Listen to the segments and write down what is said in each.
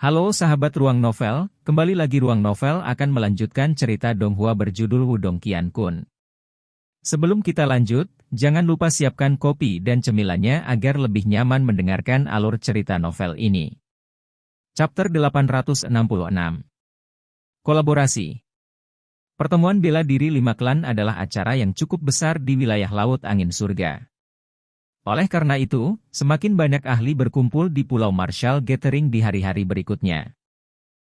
Halo sahabat Ruang Novel, kembali lagi Ruang Novel akan melanjutkan cerita Donghua berjudul Wudong Qiankun. Sebelum kita lanjut, jangan lupa siapkan kopi dan cemilannya agar lebih nyaman mendengarkan alur cerita novel ini. Chapter 866. Kolaborasi. Pertemuan bela diri 5 klan adalah acara yang cukup besar di wilayah Laut Angin Surga. Oleh karena itu, semakin banyak ahli berkumpul di Pulau Marshall Gathering di hari-hari berikutnya.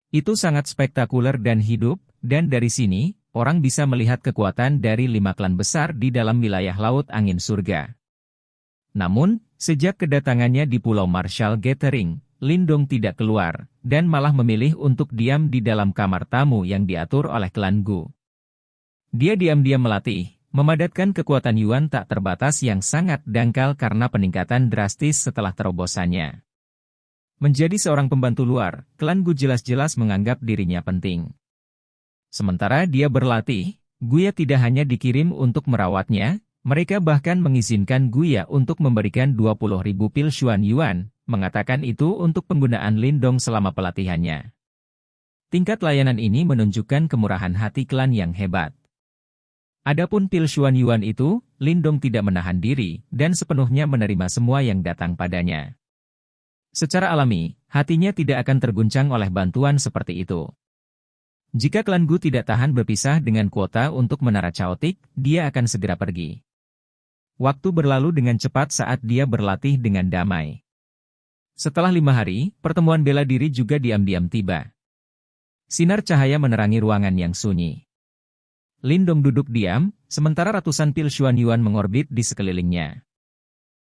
Itu sangat spektakuler dan hidup, dan dari sini, orang bisa melihat kekuatan dari 5 klan besar di dalam wilayah Laut Angin Surga. Namun, sejak kedatangannya di Pulau Marshall Gathering, Lindong tidak keluar, dan malah memilih untuk diam di dalam kamar tamu yang diatur oleh klan Gu. Dia diam-diam melatih, memadatkan kekuatan Yuan tak terbatas yang sangat dangkal karena peningkatan drastis setelah terobosannya. Menjadi seorang pembantu luar, klan Gu jelas-jelas menganggap dirinya penting. Sementara dia berlatih, Guya tidak hanya dikirim untuk merawatnya, mereka bahkan mengizinkan Guya untuk memberikan 20.000 pil Xuan Yuan, mengatakan itu untuk penggunaan Lindong selama pelatihannya. Tingkat layanan ini menunjukkan kemurahan hati klan yang hebat. Adapun pil Xuan Yuan itu, Lindong tidak menahan diri, dan sepenuhnya menerima semua yang datang padanya. Secara alami, hatinya tidak akan terguncang oleh bantuan seperti itu. Jika klan Gu tidak tahan berpisah dengan kuota untuk menara caotik, dia akan segera pergi. Waktu berlalu dengan cepat saat dia berlatih dengan damai. Setelah 5 hari, pertemuan bela diri juga diam-diam tiba. Sinar cahaya menerangi ruangan yang sunyi. Lindong duduk diam, sementara ratusan pil Xuan Yuan mengorbit di sekelilingnya.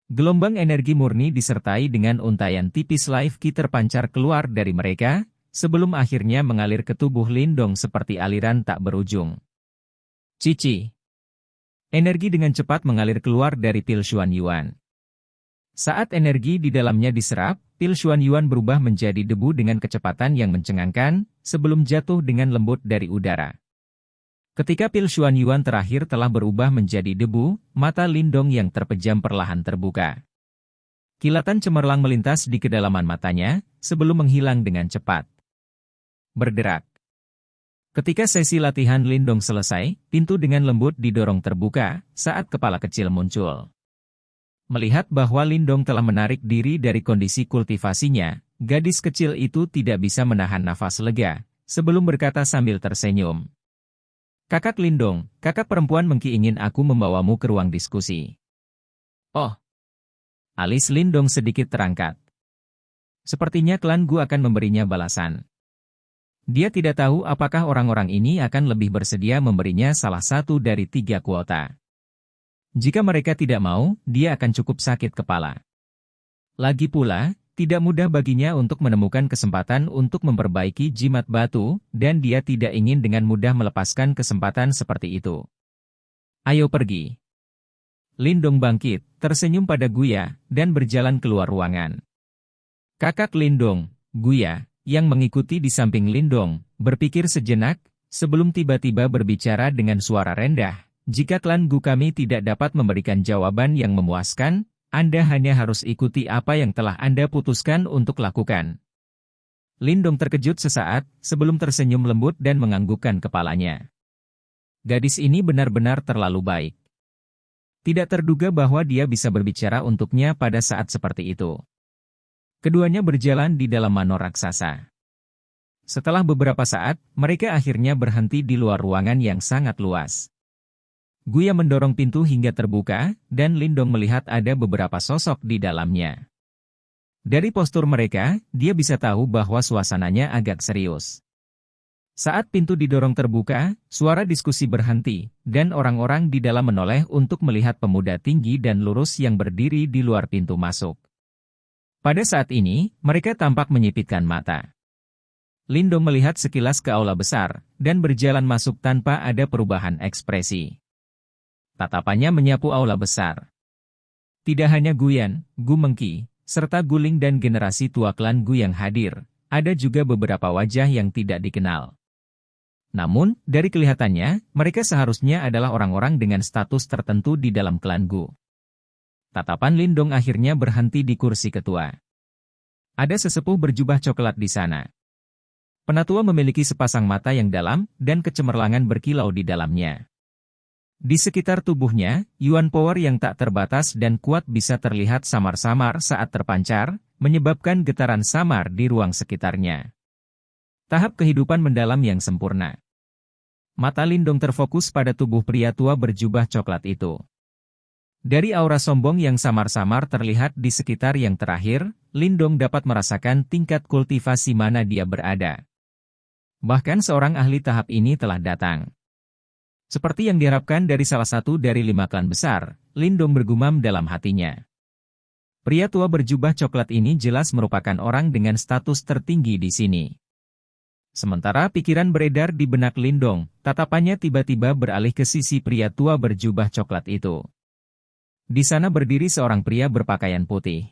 Gelombang energi murni disertai dengan untaian tipis life ki terpancar keluar dari mereka, sebelum akhirnya mengalir ke tubuh Lindong seperti aliran tak berujung. Cici. Energi dengan cepat mengalir keluar dari pil Xuan Yuan. Saat energi di dalamnya diserap, pil Xuan Yuan berubah menjadi debu dengan kecepatan yang mencengangkan, sebelum jatuh dengan lembut dari udara. Ketika pil Xuan Yuan terakhir telah berubah menjadi debu, mata Lindong yang terpejam perlahan terbuka. Kilatan cemerlang melintas di kedalaman matanya, sebelum menghilang dengan cepat. Bergerak. Ketika sesi latihan Lindong selesai, pintu dengan lembut didorong terbuka, saat kepala kecil muncul. Melihat bahwa Lindong telah menarik diri dari kondisi kultivasinya, gadis kecil itu tidak bisa menahan nafas lega, sebelum berkata sambil tersenyum. Kakak Lindong, kakak perempuan Mengki ingin aku membawamu ke ruang diskusi. Oh. Alis Lindong sedikit terangkat. Sepertinya klan Gu akan memberinya balasan. Dia tidak tahu apakah orang-orang ini akan lebih bersedia memberinya salah satu dari 3 kuota. Jika mereka tidak mau, dia akan cukup sakit kepala. Lagi pula, tidak mudah baginya untuk menemukan kesempatan untuk memperbaiki jimat batu, dan dia tidak ingin dengan mudah melepaskan kesempatan seperti itu. Ayo pergi. Lindong bangkit, tersenyum pada Guya, dan berjalan keluar ruangan. Kakak Lindong, Guya, yang mengikuti di samping Lindong, berpikir sejenak, sebelum tiba-tiba berbicara dengan suara rendah. Jika klan Gu kami tidak dapat memberikan jawaban yang memuaskan, Anda hanya harus ikuti apa yang telah Anda putuskan untuk lakukan. Lindong terkejut sesaat, sebelum tersenyum lembut dan menganggukkan kepalanya. Gadis ini benar-benar terlalu baik. Tidak terduga bahwa dia bisa berbicara untuknya pada saat seperti itu. Keduanya berjalan di dalam manor raksasa. Setelah beberapa saat, mereka akhirnya berhenti di luar ruangan yang sangat luas. Guya mendorong pintu hingga terbuka, dan Lindong melihat ada beberapa sosok di dalamnya. Dari postur mereka, dia bisa tahu bahwa suasananya agak serius. Saat pintu didorong terbuka, suara diskusi berhenti, dan orang-orang di dalam menoleh untuk melihat pemuda tinggi dan lurus yang berdiri di luar pintu masuk. Pada saat ini, mereka tampak menyipitkan mata. Lindong melihat sekilas ke aula besar, dan berjalan masuk tanpa ada perubahan ekspresi. Tatapannya menyapu aula besar. Tidak hanya Guyan, Gu Mengki, serta Guling dan generasi tua klan Gu yang hadir, ada juga beberapa wajah yang tidak dikenal. Namun, dari kelihatannya, mereka seharusnya adalah orang-orang dengan status tertentu di dalam klan Gu. Tatapan Lindong akhirnya berhenti di kursi ketua. Ada sesepuh berjubah coklat di sana. Penatua memiliki sepasang mata yang dalam, dan kecemerlangan berkilau di dalamnya. Di sekitar tubuhnya, Yuan Power yang tak terbatas dan kuat bisa terlihat samar-samar saat terpancar, menyebabkan getaran samar di ruang sekitarnya. Tahap kehidupan mendalam yang sempurna. Mata Lindong terfokus pada tubuh pria tua berjubah coklat itu. Dari aura sombong yang samar-samar terlihat di sekitar yang terakhir, Lindong dapat merasakan tingkat kultivasi mana dia berada. Bahkan seorang ahli tahap ini telah datang. Seperti yang diharapkan dari salah satu dari 5 klan besar, Lindong bergumam dalam hatinya. Pria tua berjubah coklat ini jelas merupakan orang dengan status tertinggi di sini. Sementara pikiran beredar di benak Lindong, tatapannya tiba-tiba beralih ke sisi pria tua berjubah coklat itu. Di sana berdiri seorang pria berpakaian putih.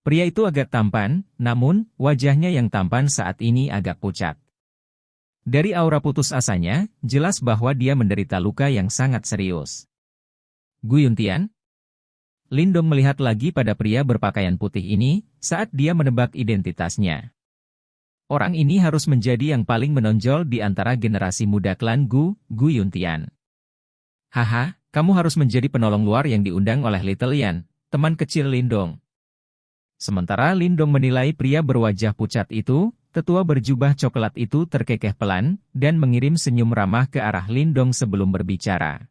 Pria itu agak tampan, namun wajahnya yang tampan saat ini agak pucat. Dari aura putus asanya, jelas bahwa dia menderita luka yang sangat serius. Gu Yuntian? Lindong melihat lagi pada pria berpakaian putih ini, saat dia menebak identitasnya. Orang ini harus menjadi yang paling menonjol di antara generasi muda klan Gu Yuntian. Haha, kamu harus menjadi penolong luar yang diundang oleh Little Yan, teman kecil Lindong. Sementara Lindong menilai pria berwajah pucat itu, tetua berjubah coklat itu terkekeh pelan, dan mengirim senyum ramah ke arah Lindong sebelum berbicara.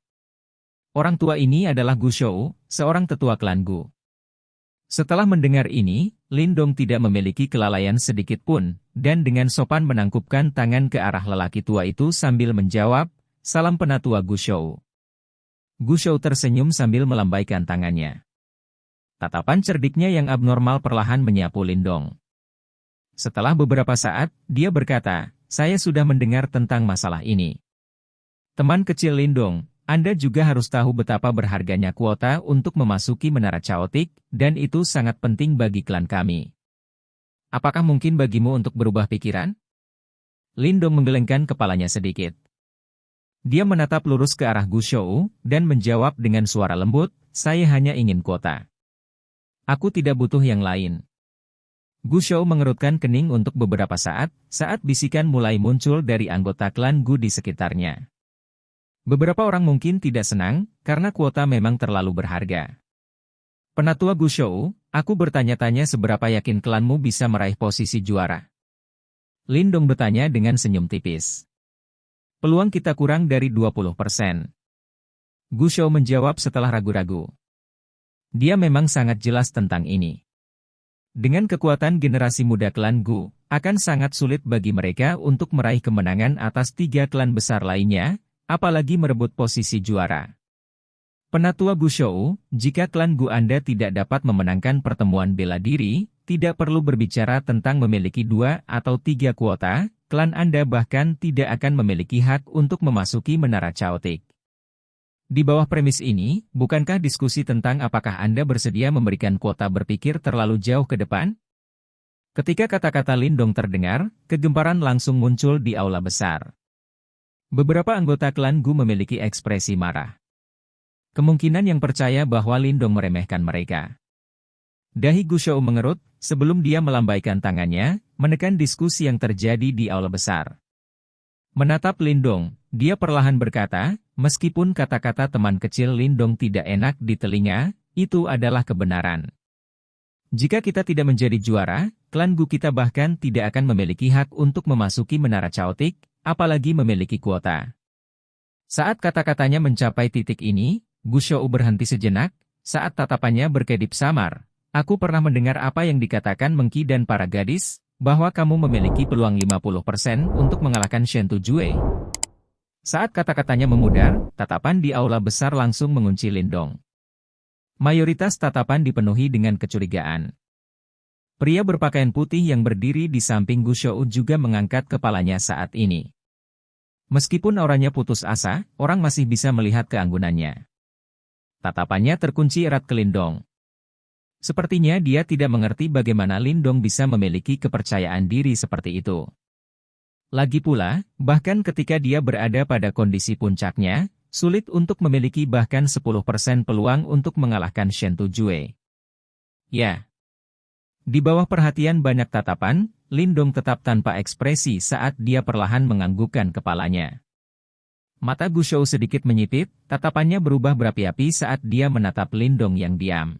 Orang tua ini adalah Gu Shou, seorang tetua klan Gu. Setelah mendengar ini, Lindong tidak memiliki kelalaian sedikit pun, dan dengan sopan menangkupkan tangan ke arah lelaki tua itu sambil menjawab, "Salam penatua Gu Shou." Gu Shou tersenyum sambil melambaikan tangannya. Tatapan cerdiknya yang abnormal perlahan menyapu Lindong. Setelah beberapa saat, dia berkata, "Saya sudah mendengar tentang masalah ini. Teman kecil Lindong, Anda juga harus tahu betapa berharganya kuota untuk memasuki Menara Chaotic, dan itu sangat penting bagi klan kami. Apakah mungkin bagimu untuk berubah pikiran?" Lindong menggelengkan kepalanya sedikit. Dia menatap lurus ke arah Gu Shou, dan menjawab dengan suara lembut, "Saya hanya ingin kuota. Aku tidak butuh yang lain." Gu Shou mengerutkan kening untuk beberapa saat bisikan mulai muncul dari anggota klan Gu di sekitarnya. Beberapa orang mungkin tidak senang, karena kuota memang terlalu berharga. "Penatua Gu Shou, aku bertanya-tanya seberapa yakin klanmu bisa meraih posisi juara?" Lindong bertanya dengan senyum tipis. "Peluang kita kurang dari 20%. Gu Shou menjawab setelah ragu-ragu. Dia memang sangat jelas tentang ini. Dengan kekuatan generasi muda klan Gu, akan sangat sulit bagi mereka untuk meraih kemenangan atas 3 klan besar lainnya, apalagi merebut posisi juara. Penatua Gu Shou, jika klan Gu Anda tidak dapat memenangkan pertemuan bela diri, tidak perlu berbicara tentang memiliki 2 atau 3 kuota, klan Anda bahkan tidak akan memiliki hak untuk memasuki Menara Chaotic. Di bawah premis ini, bukankah diskusi tentang apakah Anda bersedia memberikan kuota berpikir terlalu jauh ke depan?" Ketika kata-kata Lindong terdengar, kegemparan langsung muncul di aula besar. Beberapa anggota klan Gu memiliki ekspresi marah. Kemungkinan yang percaya bahwa Lindong meremehkan mereka. Dahi Gu Shou mengerut, sebelum dia melambaikan tangannya, menekan diskusi yang terjadi di aula besar. Menatap Lindong, dia perlahan berkata, meskipun kata-kata teman kecil Lindong tidak enak di telinga, itu adalah kebenaran. Jika kita tidak menjadi juara, klan Gu kita bahkan tidak akan memiliki hak untuk memasuki Menara Chaotic, apalagi memiliki kuota. Saat kata-katanya mencapai titik ini, Gu Shou berhenti sejenak, saat tatapannya berkedip samar. "Aku pernah mendengar apa yang dikatakan Mengki dan para gadis, bahwa kamu memiliki peluang 50% untuk mengalahkan Shen Tujue." Saat kata-katanya memudar, tatapan di aula besar langsung mengunci Lindong. Mayoritas tatapan dipenuhi dengan kecurigaan. Pria berpakaian putih yang berdiri di samping Gu Shou juga mengangkat kepalanya saat ini. Meskipun auranya putus asa, orang masih bisa melihat keanggunannya. Tatapannya terkunci erat ke Lindong. Sepertinya dia tidak mengerti bagaimana Lindong bisa memiliki kepercayaan diri seperti itu. Lagi pula, bahkan ketika dia berada pada kondisi puncaknya, sulit untuk memiliki bahkan 10% peluang untuk mengalahkan Shen Tujue. Ya. Di bawah perhatian banyak tatapan, Lindong tetap tanpa ekspresi saat dia perlahan menganggukkan kepalanya. Mata Gu Shou sedikit menyipit, tatapannya berubah berapi-api saat dia menatap Lindong yang diam.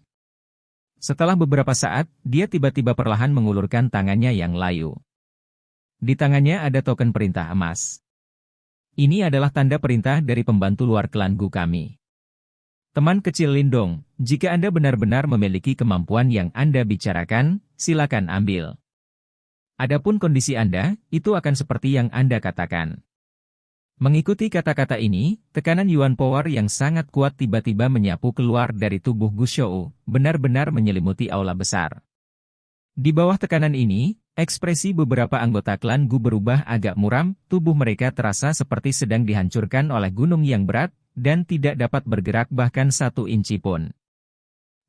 Setelah beberapa saat, dia tiba-tiba perlahan mengulurkan tangannya yang layu. Di tangannya ada token perintah emas. Ini adalah tanda perintah dari pembantu luar klan Gu kami. Teman kecil Lindong, jika Anda benar-benar memiliki kemampuan yang Anda bicarakan, silakan ambil. Adapun kondisi Anda, itu akan seperti yang Anda katakan. Mengikuti kata-kata ini, tekanan Yuan Power yang sangat kuat tiba-tiba menyapu keluar dari tubuh Gu Shou, benar-benar menyelimuti aula besar. Di bawah tekanan ini, ekspresi beberapa anggota klan Gu berubah agak muram, tubuh mereka terasa seperti sedang dihancurkan oleh gunung yang berat, dan tidak dapat bergerak bahkan 1 inci pun.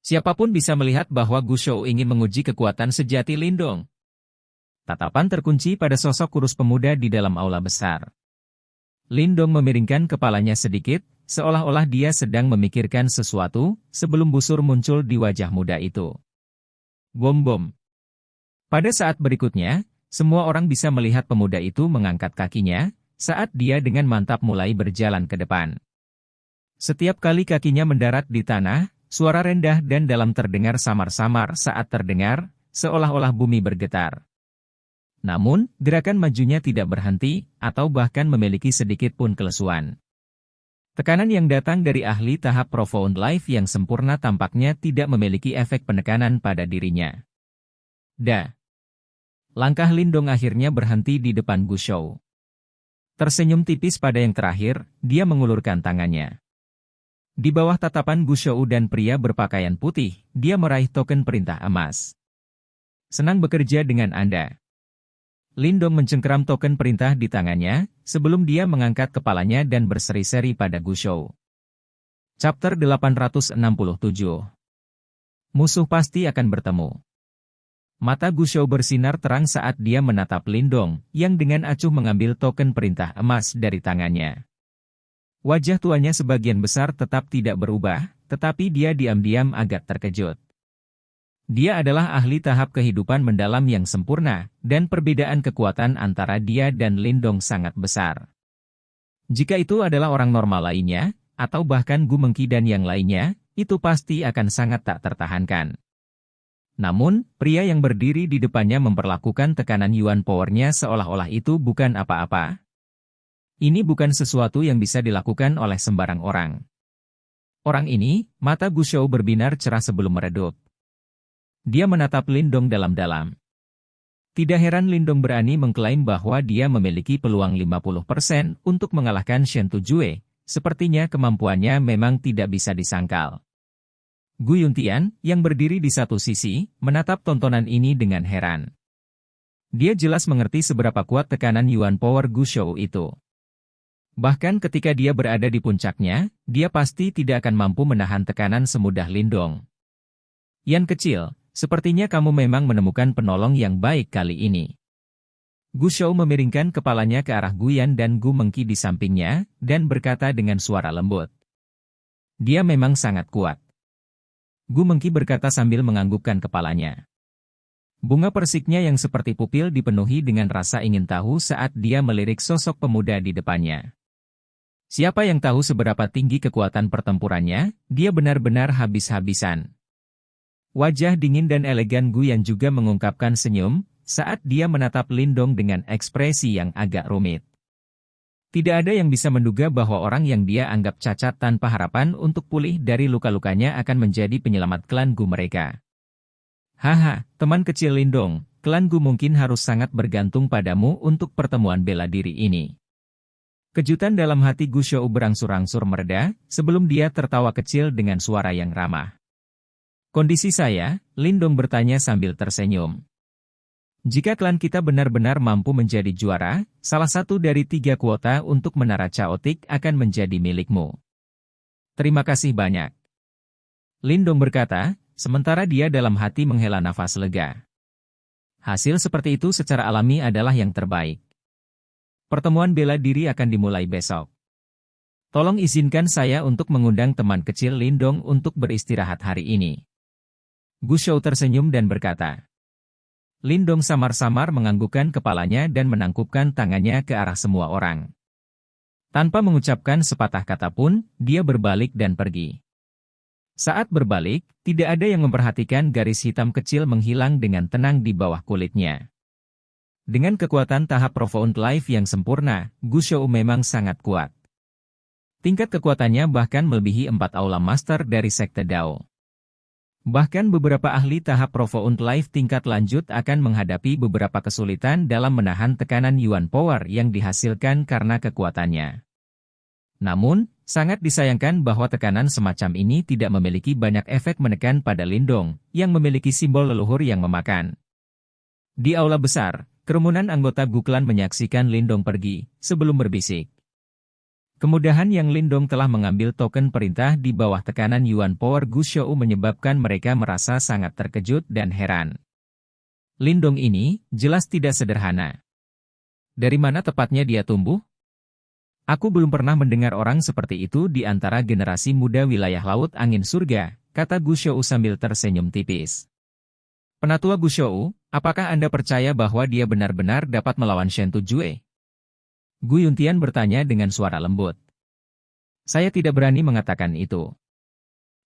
Siapapun bisa melihat bahwa Gu Shou ingin menguji kekuatan sejati Lindong. Tatapan terkunci pada sosok kurus pemuda di dalam aula besar. Lindong memiringkan kepalanya sedikit, seolah-olah dia sedang memikirkan sesuatu, sebelum busur muncul di wajah muda itu. Bom-bom. Pada saat berikutnya, semua orang bisa melihat pemuda itu mengangkat kakinya, saat dia dengan mantap mulai berjalan ke depan. Setiap kali kakinya mendarat di tanah, suara rendah dan dalam terdengar samar-samar saat terdengar, seolah-olah bumi bergetar. Namun, gerakan majunya tidak berhenti, atau bahkan memiliki sedikit pun kelesuan. Tekanan yang datang dari ahli tahap Profound Life yang sempurna tampaknya tidak memiliki efek penekanan pada dirinya. Langkah Lindong akhirnya berhenti di depan Gu Shou. Tersenyum tipis pada yang terakhir, dia mengulurkan tangannya. Di bawah tatapan Gu Shou dan pria berpakaian putih, dia meraih token perintah emas. Senang bekerja dengan Anda. Lindong mencengkeram token perintah di tangannya, sebelum dia mengangkat kepalanya dan berseri-seri pada Gu Shou. Chapter 867. Musuh pasti akan bertemu. Mata Gu Shou bersinar terang saat dia menatap Lindong, yang dengan acuh mengambil token perintah emas dari tangannya. Wajah tuanya sebagian besar tetap tidak berubah, tetapi dia diam-diam agak terkejut. Dia adalah ahli tahap kehidupan mendalam yang sempurna, dan perbedaan kekuatan antara dia dan Lindong sangat besar. Jika itu adalah orang normal lainnya, atau bahkan Gu Mengki dan yang lainnya, itu pasti akan sangat tak tertahankan. Namun, pria yang berdiri di depannya memperlakukan tekanan Yuan Power-nya seolah-olah itu bukan apa-apa. Ini bukan sesuatu yang bisa dilakukan oleh sembarang orang. Orang ini, mata Gu Shou berbinar cerah sebelum meredup. Dia menatap Lindong dalam-dalam. Tidak heran Lindong berani mengklaim bahwa dia memiliki peluang 50% untuk mengalahkan Shen Tujue, sepertinya kemampuannya memang tidak bisa disangkal. Gu Yuntian, yang berdiri di satu sisi, menatap tontonan ini dengan heran. Dia jelas mengerti seberapa kuat tekanan Yuan Power Gu Shou itu. Bahkan ketika dia berada di puncaknya, dia pasti tidak akan mampu menahan tekanan semudah Lindong. Yan kecil, sepertinya kamu memang menemukan penolong yang baik kali ini. Gu Shou memiringkan kepalanya ke arah Gu Yan dan Gu Mengki di sampingnya, dan berkata dengan suara lembut. Dia memang sangat kuat. Gu Mengki berkata sambil menganggukkan kepalanya. Bunga persiknya yang seperti pupil dipenuhi dengan rasa ingin tahu saat dia melirik sosok pemuda di depannya. Siapa yang tahu seberapa tinggi kekuatan pertempurannya, dia benar-benar habis-habisan. Wajah dingin dan elegan Gu Yan juga mengungkapkan senyum, saat dia menatap Lindong dengan ekspresi yang agak rumit. Tidak ada yang bisa menduga bahwa orang yang dia anggap cacat tanpa harapan untuk pulih dari luka-lukanya akan menjadi penyelamat klan Gu mereka. Haha, teman kecil Lindong, klan Gu mungkin harus sangat bergantung padamu untuk pertemuan bela diri ini. Kejutan dalam hati Gu Shou berangsur-angsur mereda, sebelum dia tertawa kecil dengan suara yang ramah. Kondisi saya, Lindong bertanya sambil tersenyum. Jika klan kita benar-benar mampu menjadi juara, salah satu dari 3 kuota untuk menara caotik akan menjadi milikmu. Terima kasih banyak. Lindong berkata, sementara dia dalam hati menghela nafas lega. Hasil seperti itu secara alami adalah yang terbaik. Pertemuan bela diri akan dimulai besok. Tolong izinkan saya untuk mengundang teman kecil Lindong untuk beristirahat hari ini. Gu Shou tersenyum dan berkata. Lindong samar-samar menganggukkan kepalanya dan menangkupkan tangannya ke arah semua orang. Tanpa mengucapkan sepatah kata pun, dia berbalik dan pergi. Saat berbalik, tidak ada yang memperhatikan garis hitam kecil menghilang dengan tenang di bawah kulitnya. Dengan kekuatan tahap Profound Life yang sempurna, Gu Shou memang sangat kuat. Tingkat kekuatannya bahkan melebihi 4 Aula Master dari Sekte Dao. Bahkan beberapa ahli tahap Profound Life tingkat lanjut akan menghadapi beberapa kesulitan dalam menahan tekanan Yuan Power yang dihasilkan karena kekuatannya. Namun, sangat disayangkan bahwa tekanan semacam ini tidak memiliki banyak efek menekan pada Lindong, yang memiliki simbol leluhur yang memakan. Di aula besar, kerumunan anggota Gu Clan menyaksikan Lindong pergi, sebelum berbisik. Kemudahan yang Lindong telah mengambil token perintah di bawah tekanan Yuan Power Gu Shou menyebabkan mereka merasa sangat terkejut dan heran. Lindong ini, jelas tidak sederhana. Dari mana tepatnya dia tumbuh? Aku belum pernah mendengar orang seperti itu di antara generasi muda wilayah Laut Angin Surga, kata Gu Shou sambil tersenyum tipis. Penatua Gu Shou, apakah Anda percaya bahwa dia benar-benar dapat melawan Shen Tujue? Gu Yuntian bertanya dengan suara lembut. Saya tidak berani mengatakan itu.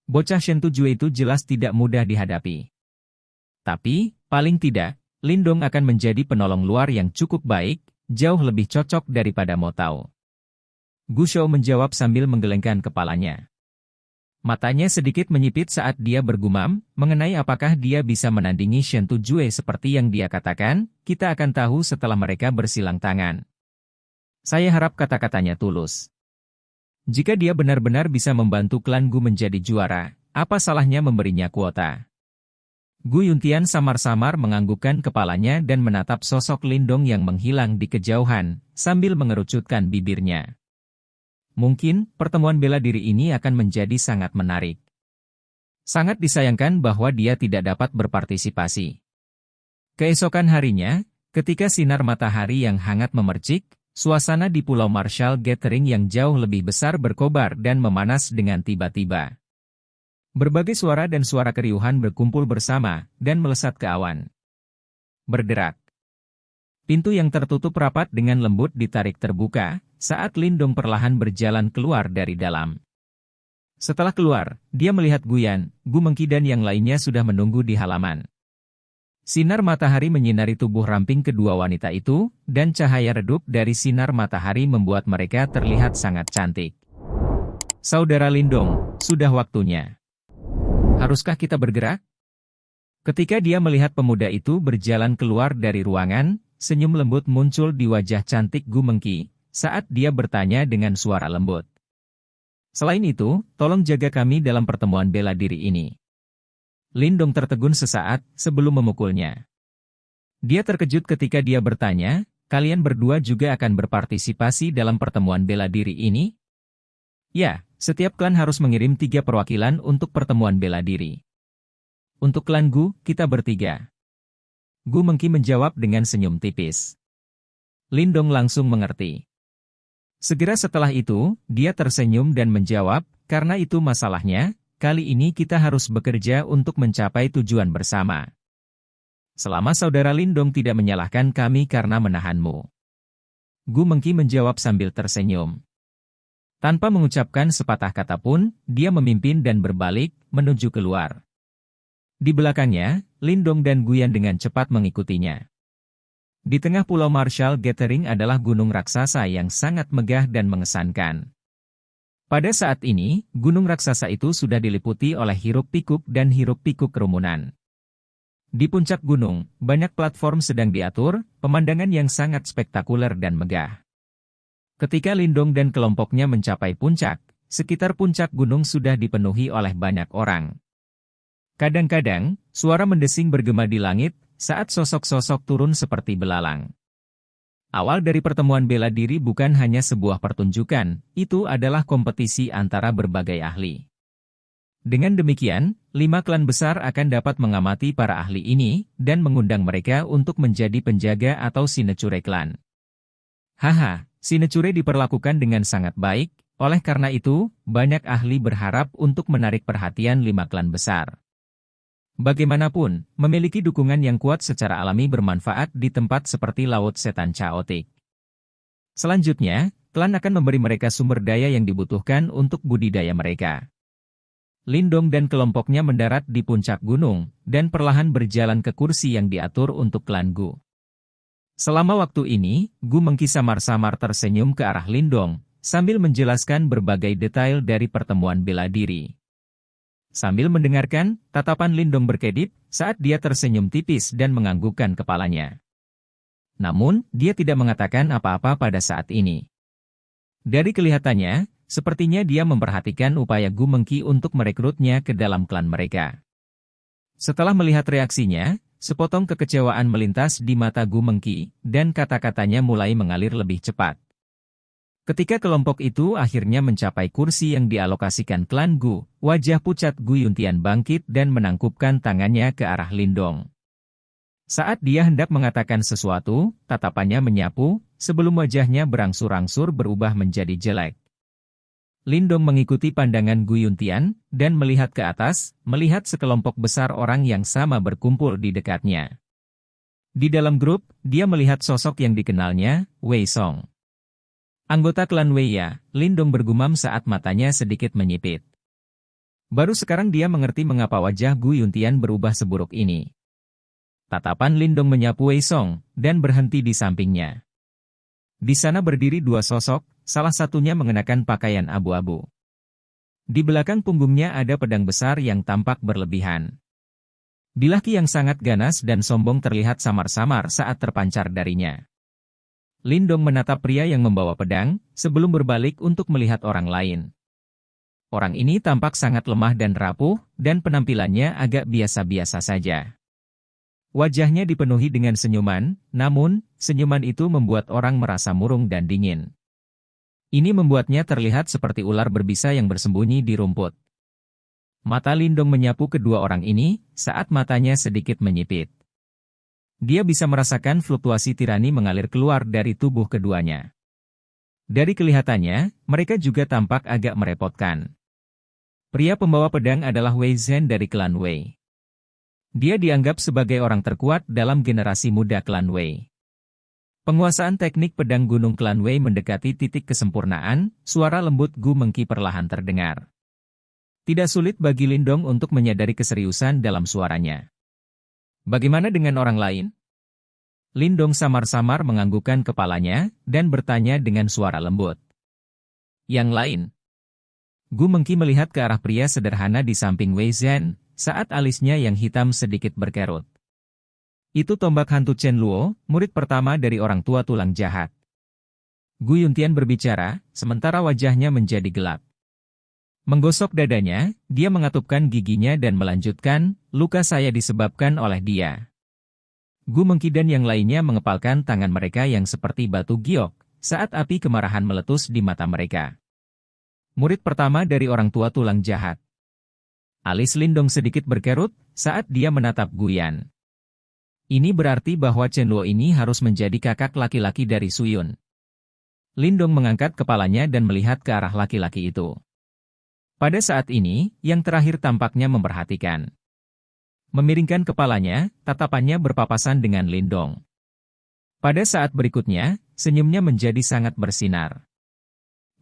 Bocah Shen Tujue itu jelas tidak mudah dihadapi. Tapi, paling tidak, Lindong akan menjadi penolong luar yang cukup baik, jauh lebih cocok daripada Mo Tao. Gu Shou menjawab sambil menggelengkan kepalanya. Matanya sedikit menyipit saat dia bergumam, mengenai apakah dia bisa menandingi Shen Tujue seperti yang dia katakan, kita akan tahu setelah mereka bersilang tangan. Saya harap kata-katanya tulus. Jika dia benar-benar bisa membantu klan Gu menjadi juara, apa salahnya memberinya kuota? Gu Yuntian samar-samar menganggukkan kepalanya dan menatap sosok Lindong yang menghilang di kejauhan, sambil mengerucutkan bibirnya. Mungkin, pertemuan bela diri ini akan menjadi sangat menarik. Sangat disayangkan bahwa dia tidak dapat berpartisipasi. Keesokan harinya, ketika sinar matahari yang hangat memercik, suasana di Pulau Marshall Gathering yang jauh lebih besar berkobar dan memanas dengan tiba-tiba. Berbagai suara dan suara keriuhan berkumpul bersama dan melesat ke awan. Berderak. Pintu yang tertutup rapat dengan lembut ditarik terbuka, saat Lindong perlahan berjalan keluar dari dalam. Setelah keluar, dia melihat Guyan, Gu Mengki dan yang lainnya sudah menunggu di halaman. Sinar matahari menyinari tubuh ramping kedua wanita itu, dan cahaya redup dari sinar matahari membuat mereka terlihat sangat cantik. Saudara Lindong, sudah waktunya. Haruskah kita bergerak? Ketika dia melihat pemuda itu berjalan keluar dari ruangan, senyum lembut muncul di wajah cantik Gu Mengki, saat dia bertanya dengan suara lembut. Selain itu, tolong jaga kami dalam pertemuan bela diri ini. Lindong tertegun sesaat sebelum memukulnya. Dia terkejut ketika dia bertanya, kalian berdua juga akan berpartisipasi dalam pertemuan bela diri ini? Ya, setiap klan harus mengirim 3 perwakilan untuk pertemuan bela diri. Untuk klan Gu, kita bertiga. Gu Mengki menjawab dengan senyum tipis. Lindong langsung mengerti. Segera setelah itu, dia tersenyum dan menjawab, karena itu masalahnya, kali ini kita harus bekerja untuk mencapai tujuan bersama. Selama saudara Lindong tidak menyalahkan kami karena menahanmu. Gu Mengki menjawab sambil tersenyum. Tanpa mengucapkan sepatah kata pun, dia memimpin dan berbalik, menuju keluar. Di belakangnya, Lindong dan Guyan dengan cepat mengikutinya. Di tengah Pulau Marshall Gathering adalah gunung raksasa yang sangat megah dan mengesankan. Pada saat ini, gunung raksasa itu sudah diliputi oleh hiruk-pikuk dan hiruk-pikuk kerumunan. Di puncak gunung, banyak platform sedang diatur, pemandangan yang sangat spektakuler dan megah. Ketika Lindong dan kelompoknya mencapai puncak, sekitar puncak gunung sudah dipenuhi oleh banyak orang. Kadang-kadang, suara mendesing bergema di langit, saat sosok-sosok turun seperti belalang. Awal dari pertemuan bela diri bukan hanya sebuah pertunjukan, itu adalah kompetisi antara berbagai ahli. Dengan demikian, 5 klan besar akan dapat mengamati para ahli ini, dan mengundang mereka untuk menjadi penjaga atau sinecure klan. Haha, sinecure diperlakukan dengan sangat baik, oleh karena itu, banyak ahli berharap untuk menarik perhatian 5 klan besar. Bagaimanapun, memiliki dukungan yang kuat secara alami bermanfaat di tempat seperti Laut Setan Chaotic. Selanjutnya, klan akan memberi mereka sumber daya yang dibutuhkan untuk budidaya mereka. Lindong dan kelompoknya mendarat di puncak gunung, dan perlahan berjalan ke kursi yang diatur untuk klan Gu. Selama waktu ini, Gu Mengki samar-samar tersenyum ke arah Lindong, sambil menjelaskan berbagai detail dari pertemuan bela diri. Sambil mendengarkan, tatapan Lindong berkedip saat dia tersenyum tipis dan menganggukkan kepalanya. Namun, dia tidak mengatakan apa-apa pada saat ini. Dari kelihatannya, sepertinya dia memperhatikan upaya Gu Mengki untuk merekrutnya ke dalam klan mereka. Setelah melihat reaksinya, sepotong kekecewaan melintas di mata Gu Mengki, dan kata-katanya mulai mengalir lebih cepat. Ketika kelompok itu akhirnya mencapai kursi yang dialokasikan klan Gu, wajah pucat Gu Yuntian bangkit dan menangkupkan tangannya ke arah Lindong. Saat dia hendak mengatakan sesuatu, tatapannya menyapu, sebelum wajahnya berangsur-angsur berubah menjadi jelek. Lindong mengikuti pandangan Gu Yuntian, dan melihat ke atas, melihat sekelompok besar orang yang sama berkumpul di dekatnya. Di dalam grup, dia melihat sosok yang dikenalnya, Wei Song. Anggota klan Wei ya, Lindong bergumam saat matanya sedikit menyipit. Baru sekarang dia mengerti mengapa wajah Gu Yuntian berubah seburuk ini. Tatapan Lindong menyapu Wei Song, dan berhenti di sampingnya. Di sana berdiri dua sosok, salah satunya mengenakan pakaian abu-abu. Di belakang punggungnya ada pedang besar yang tampak berlebihan. Dilaki yang sangat ganas dan sombong terlihat samar-samar saat terpancar darinya. Lindong menatap pria yang membawa pedang, sebelum berbalik untuk melihat orang lain. Orang ini tampak sangat lemah dan rapuh, dan penampilannya agak biasa-biasa saja. Wajahnya dipenuhi dengan senyuman, namun, senyuman itu membuat orang merasa murung dan dingin. Ini membuatnya terlihat seperti ular berbisa yang bersembunyi di rumput. Mata Lindong menyapu kedua orang ini, saat matanya sedikit menyipit. Dia bisa merasakan fluktuasi tirani mengalir keluar dari tubuh keduanya. Dari kelihatannya, mereka juga tampak agak merepotkan. Pria pembawa pedang adalah Wei Zhen dari klan Wei. Dia dianggap sebagai orang terkuat dalam generasi muda klan Wei. Penguasaan teknik pedang gunung klan Wei mendekati titik kesempurnaan, suara lembut Gu Mengki perlahan terdengar. Tidak sulit bagi Lindong untuk menyadari keseriusan dalam suaranya. Bagaimana dengan orang lain? Lindong samar-samar menganggukkan kepalanya, dan bertanya dengan suara lembut. Yang lain? Gu Mengki melihat ke arah pria sederhana di samping Wei Zhen, saat alisnya yang hitam sedikit berkerut. Itu tombak hantu Chen Luo, murid pertama dari orang tua tulang jahat. Gu Yuntian berbicara, sementara wajahnya menjadi gelap. Menggosok dadanya, dia mengatupkan giginya dan melanjutkan, luka saya disebabkan oleh dia. Gu Mengki dan yang lainnya mengepalkan tangan mereka yang seperti batu giok, saat api kemarahan meletus di mata mereka. Murid pertama dari orang tua tulang jahat. Alis Lindong sedikit berkerut, saat dia menatap Guyan. Ini berarti bahwa Chen Luo ini harus menjadi kakak laki-laki dari Suyun. Lindong mengangkat kepalanya dan melihat ke arah laki-laki itu. Pada saat ini, yang terakhir tampaknya memperhatikan. Memiringkan kepalanya, tatapannya berpapasan dengan Lindong. Pada saat berikutnya, senyumnya menjadi sangat bersinar.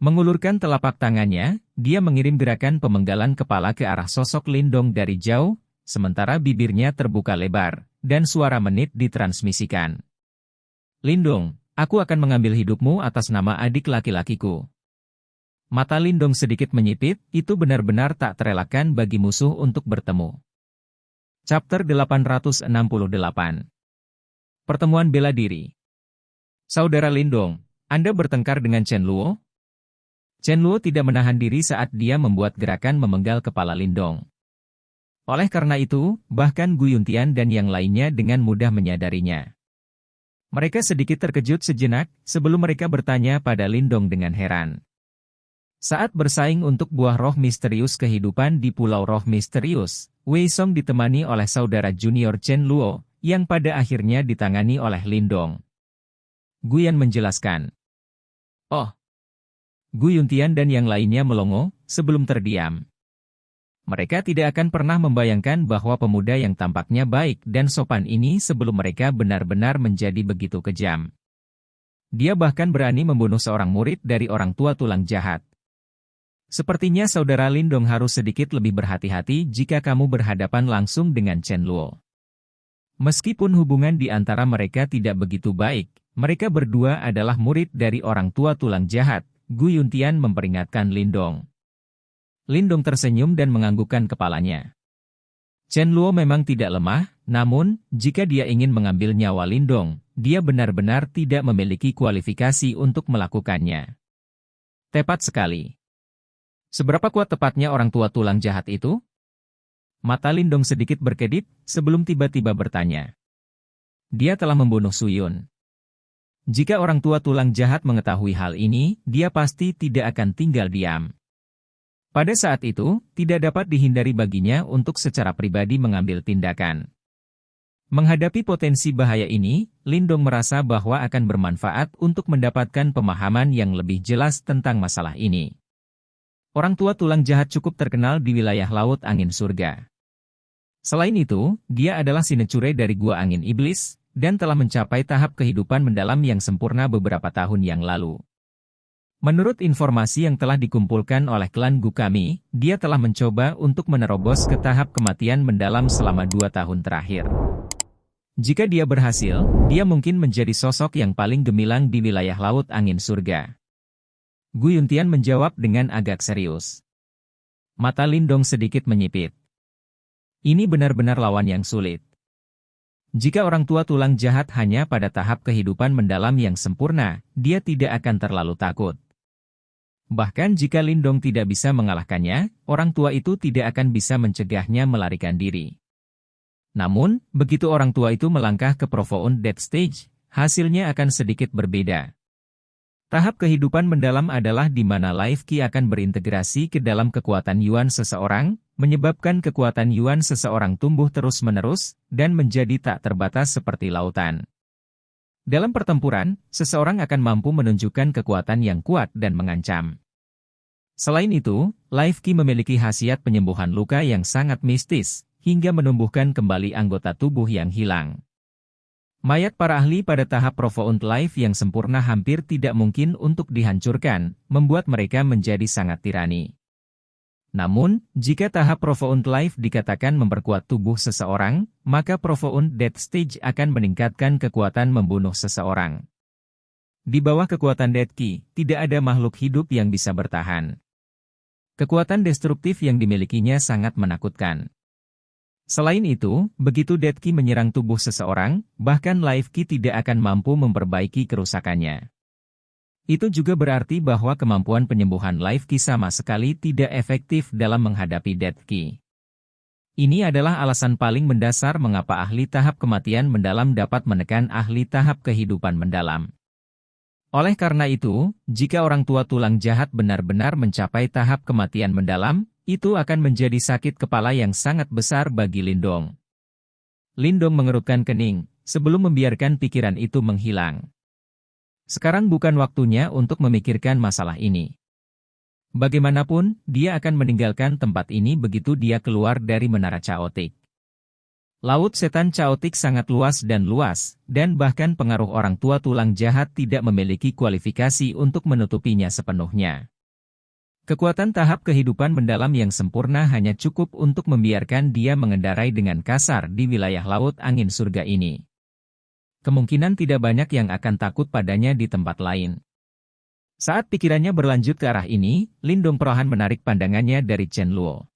Mengulurkan telapak tangannya, dia mengirim gerakan pemenggalan kepala ke arah sosok Lindong dari jauh, sementara bibirnya terbuka lebar, dan suara menit ditransmisikan. Lindong, aku akan mengambil hidupmu atas nama adik laki-lakiku. Mata Lindong sedikit menyipit, itu benar-benar tak terelakkan bagi musuh untuk bertemu. Chapter 868. Pertemuan bela diri. Saudara Lindong, Anda bertengkar dengan Chen Luo? Chen Luo tidak menahan diri saat dia membuat gerakan memenggal kepala Lindong. Oleh karena itu, bahkan Gu Yuntian dan yang lainnya dengan mudah menyadarinya. Mereka sedikit terkejut sejenak, sebelum mereka bertanya pada Lindong dengan heran. Saat bersaing untuk buah roh misterius kehidupan di Pulau Roh Misterius, Wei Song ditemani oleh saudara junior Chen Luo, yang pada akhirnya ditangani oleh Lindong. Guyan menjelaskan. Oh. Gu Yuntian dan yang lainnya melongo, sebelum terdiam. Mereka tidak akan pernah membayangkan bahwa pemuda yang tampaknya baik dan sopan ini sebelum mereka benar-benar menjadi begitu kejam. Dia bahkan berani membunuh seorang murid dari orang tua tulang jahat. Sepertinya saudara Lindong harus sedikit lebih berhati-hati jika kamu berhadapan langsung dengan Chen Luo. Meskipun hubungan di antara mereka tidak begitu baik, mereka berdua adalah murid dari orang tua tulang jahat, Gu Yuntian memperingatkan Lindong. Lindong tersenyum dan menganggukkan kepalanya. Chen Luo memang tidak lemah, namun, jika dia ingin mengambil nyawa Lindong, dia benar-benar tidak memiliki kualifikasi untuk melakukannya. Tepat sekali. Seberapa kuat tepatnya orang tua tulang jahat itu? Mata Lindong sedikit berkedip, sebelum tiba-tiba bertanya. Dia telah membunuh Suyun. Jika orang tua tulang jahat mengetahui hal ini, dia pasti tidak akan tinggal diam. Pada saat itu, tidak dapat dihindari baginya untuk secara pribadi mengambil tindakan. Menghadapi potensi bahaya ini, Lindong merasa bahwa akan bermanfaat untuk mendapatkan pemahaman yang lebih jelas tentang masalah ini. Orang tua tulang jahat cukup terkenal di wilayah Laut Angin Surga. Selain itu, dia adalah sinecure dari Gua Angin Iblis, dan telah mencapai tahap kehidupan mendalam yang sempurna beberapa tahun yang lalu. Menurut informasi yang telah dikumpulkan oleh klan Gu kami, dia telah mencoba untuk menerobos ke tahap kematian mendalam selama 2 tahun terakhir. Jika dia berhasil, dia mungkin menjadi sosok yang paling gemilang di wilayah Laut Angin Surga. Gu Yuntian menjawab dengan agak serius. Mata Lindong sedikit menyipit. Ini benar-benar lawan yang sulit. Jika orang tua tulang jahat hanya pada tahap kehidupan mendalam yang sempurna, dia tidak akan terlalu takut. Bahkan jika Lindong tidak bisa mengalahkannya, orang tua itu tidak akan bisa mencegahnya melarikan diri. Namun, begitu orang tua itu melangkah ke Profound Death Stage, hasilnya akan sedikit berbeda. Tahap kehidupan mendalam adalah di mana Life Qi akan berintegrasi ke dalam kekuatan Yuan seseorang, menyebabkan kekuatan Yuan seseorang tumbuh terus-menerus, dan menjadi tak terbatas seperti lautan. Dalam pertempuran, seseorang akan mampu menunjukkan kekuatan yang kuat dan mengancam. Selain itu, Life Qi memiliki khasiat penyembuhan luka yang sangat mistis, hingga menumbuhkan kembali anggota tubuh yang hilang. Mayat para ahli pada tahap Profound Life yang sempurna hampir tidak mungkin untuk dihancurkan, membuat mereka menjadi sangat tirani. Namun, jika tahap Profound Life dikatakan memperkuat tubuh seseorang, maka Profound Death Stage akan meningkatkan kekuatan membunuh seseorang. Di bawah kekuatan Death Qi, tidak ada makhluk hidup yang bisa bertahan. Kekuatan destruktif yang dimilikinya sangat menakutkan. Selain itu, begitu Death Qi menyerang tubuh seseorang, bahkan Life Qi tidak akan mampu memperbaiki kerusakannya. Itu juga berarti bahwa kemampuan penyembuhan Life Qi sama sekali tidak efektif dalam menghadapi Death Qi. Ini adalah alasan paling mendasar mengapa ahli tahap kematian mendalam dapat menekan ahli tahap kehidupan mendalam. Oleh karena itu, jika orang tua tulang jahat benar-benar mencapai tahap kematian mendalam, itu akan menjadi sakit kepala yang sangat besar bagi Lindong. Lindong mengerutkan kening, sebelum membiarkan pikiran itu menghilang. Sekarang bukan waktunya untuk memikirkan masalah ini. Bagaimanapun, dia akan meninggalkan tempat ini begitu dia keluar dari Menara Chaotic. Laut Setan Chaotic sangat luas, dan bahkan pengaruh orang tua tulang jahat tidak memiliki kualifikasi untuk menutupinya sepenuhnya. Kekuatan tahap kehidupan mendalam yang sempurna hanya cukup untuk membiarkan dia mengendarai dengan kasar di wilayah Laut Angin Surga ini. Kemungkinan tidak banyak yang akan takut padanya di tempat lain. Saat pikirannya berlanjut ke arah ini, Lindong perlahan menarik pandangannya dari Chen Luo.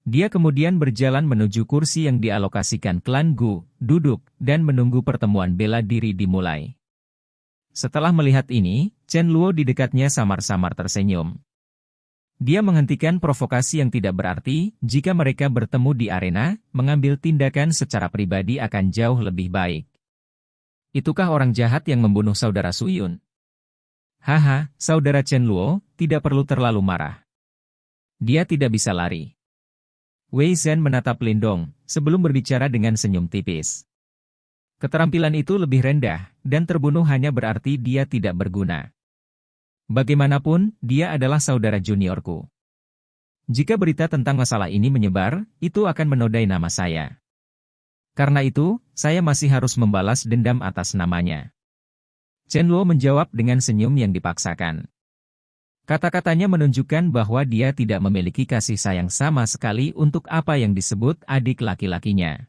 Dia kemudian berjalan menuju kursi yang dialokasikan klan Gu, duduk, dan menunggu pertemuan bela diri dimulai. Setelah melihat ini, Chen Luo di dekatnya samar-samar tersenyum. Dia menghentikan provokasi yang tidak berarti. Jika mereka bertemu di arena, mengambil tindakan secara pribadi akan jauh lebih baik. Itukah orang jahat yang membunuh saudara Suyun? Haha, saudara Chen Luo, tidak perlu terlalu marah. Dia tidak bisa lari. Wei Zhen menatap Lindong, sebelum berbicara dengan senyum tipis. Keterampilan itu lebih rendah, dan terbunuh hanya berarti dia tidak berguna. Bagaimanapun, dia adalah saudara juniorku. Jika berita tentang masalah ini menyebar, itu akan menodai nama saya. Karena itu, saya masih harus membalas dendam atas namanya. Chen Luo menjawab dengan senyum yang dipaksakan. Kata-katanya menunjukkan bahwa dia tidak memiliki kasih sayang sama sekali untuk apa yang disebut adik laki-lakinya.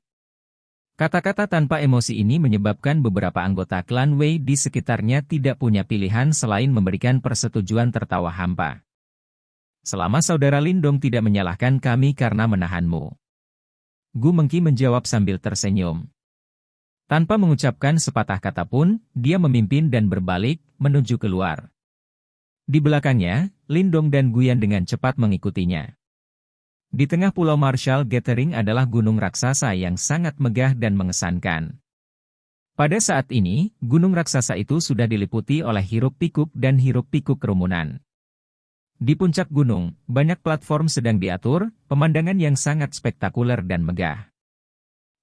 Kata-kata tanpa emosi ini menyebabkan beberapa anggota klan Wei di sekitarnya tidak punya pilihan selain memberikan persetujuan tertawa hampa. Selama saudara Lindong tidak menyalahkan kami karena menahanmu. Gu Mengqi menjawab sambil tersenyum. Tanpa mengucapkan sepatah kata pun, dia memimpin dan berbalik, menuju keluar. Di belakangnya, Lindong dan Guyan dengan cepat mengikutinya. Di tengah Pulau Marshall Gathering adalah gunung raksasa yang sangat megah dan mengesankan. Pada saat ini, gunung raksasa itu sudah diliputi oleh hiruk-pikuk dan hiruk-pikuk kerumunan. Di puncak gunung, banyak platform sedang diatur, pemandangan yang sangat spektakuler dan megah.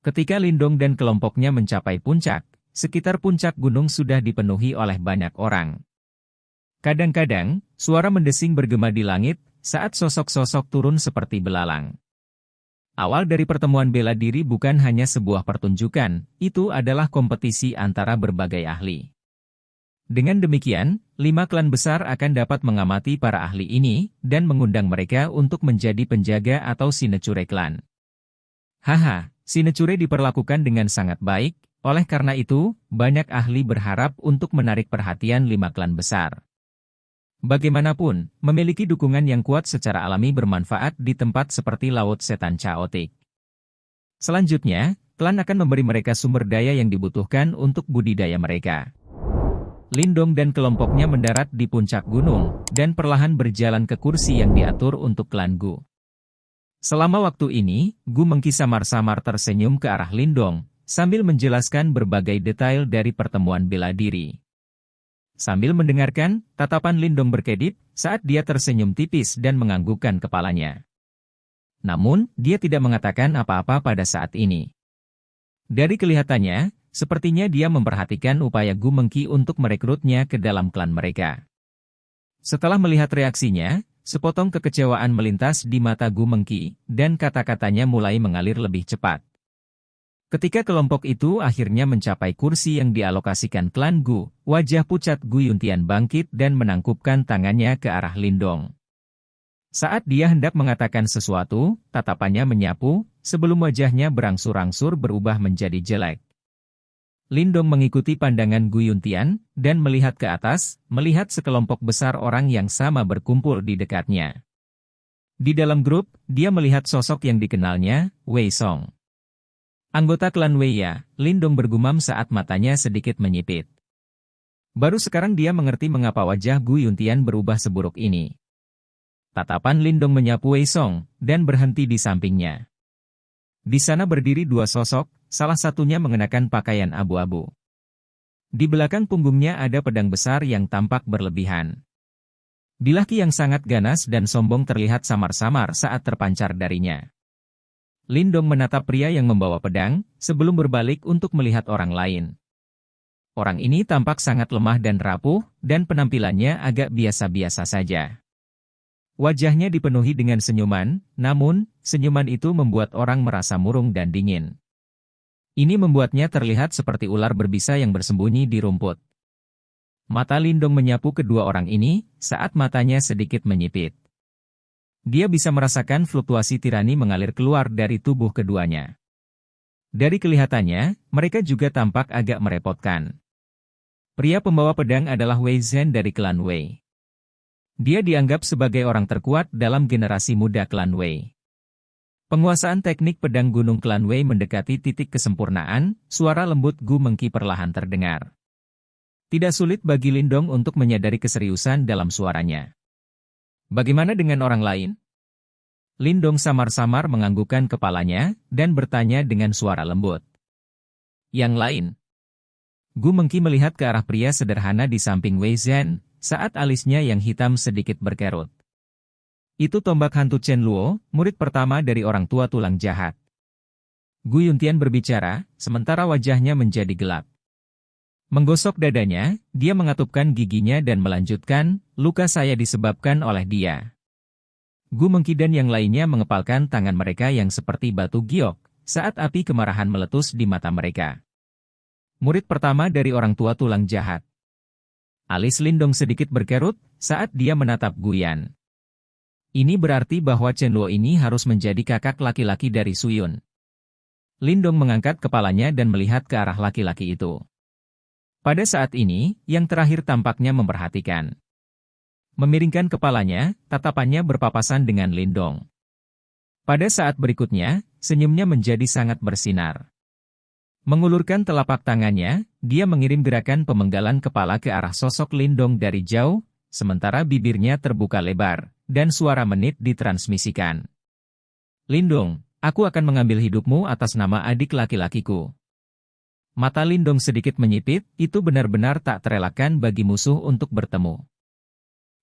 Ketika Lindong dan kelompoknya mencapai puncak, sekitar puncak gunung sudah dipenuhi oleh banyak orang. Kadang-kadang, suara mendesing bergema di langit, saat sosok-sosok turun seperti belalang. Awal dari pertemuan bela diri bukan hanya sebuah pertunjukan, itu adalah kompetisi antara berbagai ahli. Dengan demikian, 5 klan besar akan dapat mengamati para ahli ini, dan mengundang mereka untuk menjadi penjaga atau sinecure klan. Haha, sinecure diperlakukan dengan sangat baik, oleh karena itu, banyak ahli berharap untuk menarik perhatian 5 klan besar. Bagaimanapun, memiliki dukungan yang kuat secara alami bermanfaat di tempat seperti Laut Setan Chaotic. Selanjutnya, klan akan memberi mereka sumber daya yang dibutuhkan untuk budidaya mereka. Lindong dan kelompoknya mendarat di puncak gunung, dan perlahan berjalan ke kursi yang diatur untuk klan Gu. Selama waktu ini, Gu Mengqi samar-samar tersenyum ke arah Lindong, sambil menjelaskan berbagai detail dari pertemuan bela diri. Sambil mendengarkan, tatapan Lindong berkedip saat dia tersenyum tipis dan menganggukkan kepalanya. Namun, dia tidak mengatakan apa-apa pada saat ini. Dari kelihatannya, sepertinya dia memperhatikan upaya Gu Mengqi untuk merekrutnya ke dalam klan mereka. Setelah melihat reaksinya, sepotong kekecewaan melintas di mata Gu Mengqi, dan kata-katanya mulai mengalir lebih cepat. Ketika kelompok itu akhirnya mencapai kursi yang dialokasikan klan Gu, wajah pucat Gu Yuntian bangkit dan menangkupkan tangannya ke arah Lindong. Saat dia hendak mengatakan sesuatu, tatapannya menyapu, sebelum wajahnya berangsur-angsur berubah menjadi jelek. Lindong mengikuti pandangan Gu Yuntian, dan melihat ke atas, melihat sekelompok besar orang yang sama berkumpul di dekatnya. Di dalam grup, dia melihat sosok yang dikenalnya, Wei Song. Anggota klan Wei ya, Lindong bergumam saat matanya sedikit menyipit. Baru sekarang dia mengerti mengapa wajah Gu Yuntian berubah seburuk ini. Tatapan Lindong menyapu Wei Song, dan berhenti di sampingnya. Di sana berdiri 2 sosok, salah satunya mengenakan pakaian abu-abu. Di belakang punggungnya ada pedang besar yang tampak berlebihan. Laki yang sangat ganas dan sombong terlihat samar-samar saat terpancar darinya. Lindong menatap pria yang membawa pedang, sebelum berbalik untuk melihat orang lain. Orang ini tampak sangat lemah dan rapuh, dan penampilannya agak biasa-biasa saja. Wajahnya dipenuhi dengan senyuman, namun, senyuman itu membuat orang merasa murung dan dingin. Ini membuatnya terlihat seperti ular berbisa yang bersembunyi di rumput. Mata Lindong menyapu kedua orang ini, saat matanya sedikit menyipit. Dia bisa merasakan fluktuasi tirani mengalir keluar dari tubuh keduanya. Dari kelihatannya, mereka juga tampak agak merepotkan. Pria pembawa pedang adalah Wei Zhen dari klan Wei. Dia dianggap sebagai orang terkuat dalam generasi muda klan Wei. Penguasaan teknik pedang gunung klan Wei mendekati titik kesempurnaan, suara lembut Gu Mengqi perlahan terdengar. Tidak sulit bagi Lindong untuk menyadari keseriusan dalam suaranya. Bagaimana dengan orang lain? Lindong samar-samar menganggukkan kepalanya, dan bertanya dengan suara lembut. Yang lain? Gu Mengqi melihat ke arah pria sederhana di samping Wei Zhen, saat alisnya yang hitam sedikit berkerut. Itu tombak hantu Chen Luo, murid pertama dari orang tua tulang jahat. Gu Yuntian berbicara, sementara wajahnya menjadi gelap. Menggosok dadanya, dia mengatupkan giginya dan melanjutkan, luka saya disebabkan oleh dia. Gu Mengki dan yang lainnya mengepalkan tangan mereka yang seperti batu giok, saat api kemarahan meletus di mata mereka. Murid pertama dari orang tua tulang jahat. Alis Lindong sedikit berkerut saat dia menatap Guyan. Ini berarti bahwa Chen Luo ini harus menjadi kakak laki-laki dari Suyun. Lindong mengangkat kepalanya dan melihat ke arah laki-laki itu. Pada saat ini, yang terakhir tampaknya memperhatikan. Memiringkan kepalanya, tatapannya berpapasan dengan Lindong. Pada saat berikutnya, senyumnya menjadi sangat bersinar. Mengulurkan telapak tangannya, dia mengirim gerakan pemenggalan kepala ke arah sosok Lindong dari jauh, sementara bibirnya terbuka lebar, dan suara menit ditransmisikan. Lindong, aku akan mengambil hidupmu atas nama adik laki-lakiku. Mata Lindong sedikit menyipit, itu benar-benar tak terelakkan bagi musuh untuk bertemu.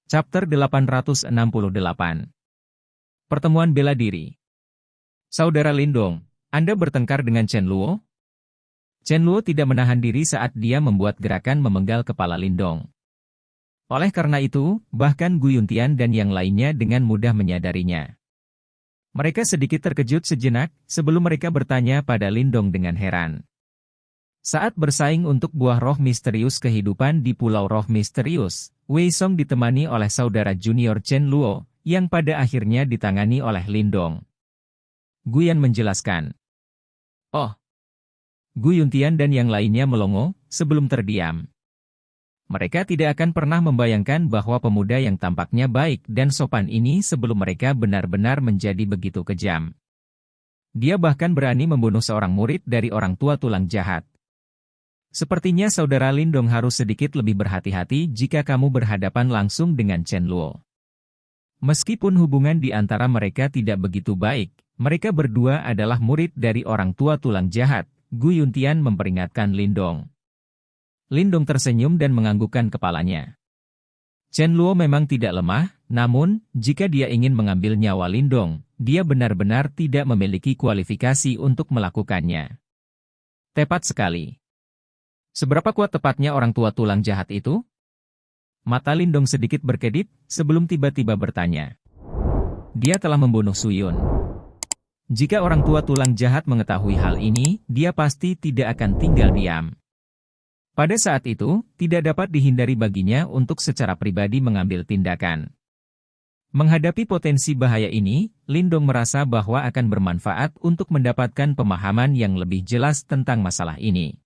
Chapter 868. Pertemuan bela diri. Saudara Lindong, Anda bertengkar dengan Chen Luo? Chen Luo tidak menahan diri saat dia membuat gerakan memenggal kepala Lindong. Oleh karena itu, bahkan Gu Yuntian dan yang lainnya dengan mudah menyadarinya. Mereka sedikit terkejut sejenak, sebelum mereka bertanya pada Lindong dengan heran. Saat bersaing untuk buah roh misterius kehidupan di Pulau Roh Misterius, Wei Song ditemani oleh saudara junior Chen Luo, yang pada akhirnya ditangani oleh Lindong. Guyan menjelaskan. Oh. Gu Yuntian dan yang lainnya melongo, sebelum terdiam. Mereka tidak akan pernah membayangkan bahwa pemuda yang tampaknya baik dan sopan ini sebelum mereka benar-benar menjadi begitu kejam. Dia bahkan berani membunuh seorang murid dari orang tua tulang jahat. Sepertinya saudara Lindong harus sedikit lebih berhati-hati jika kamu berhadapan langsung dengan Chen Luo. Meskipun hubungan di antara mereka tidak begitu baik, mereka berdua adalah murid dari orang tua tulang jahat, Gu Yuntian memperingatkan Lindong. Lindong tersenyum dan menganggukkan kepalanya. Chen Luo memang tidak lemah, namun, jika dia ingin mengambil nyawa Lindong, dia benar-benar tidak memiliki kualifikasi untuk melakukannya. Tepat sekali. Seberapa kuat tepatnya orang tua tulang jahat itu? Mata Lindong sedikit berkedip, sebelum tiba-tiba bertanya. Dia telah membunuh Suyun. Jika orang tua tulang jahat mengetahui hal ini, dia pasti tidak akan tinggal diam. Pada saat itu, tidak dapat dihindari baginya untuk secara pribadi mengambil tindakan. Menghadapi potensi bahaya ini, Lindong merasa bahwa akan bermanfaat untuk mendapatkan pemahaman yang lebih jelas tentang masalah ini.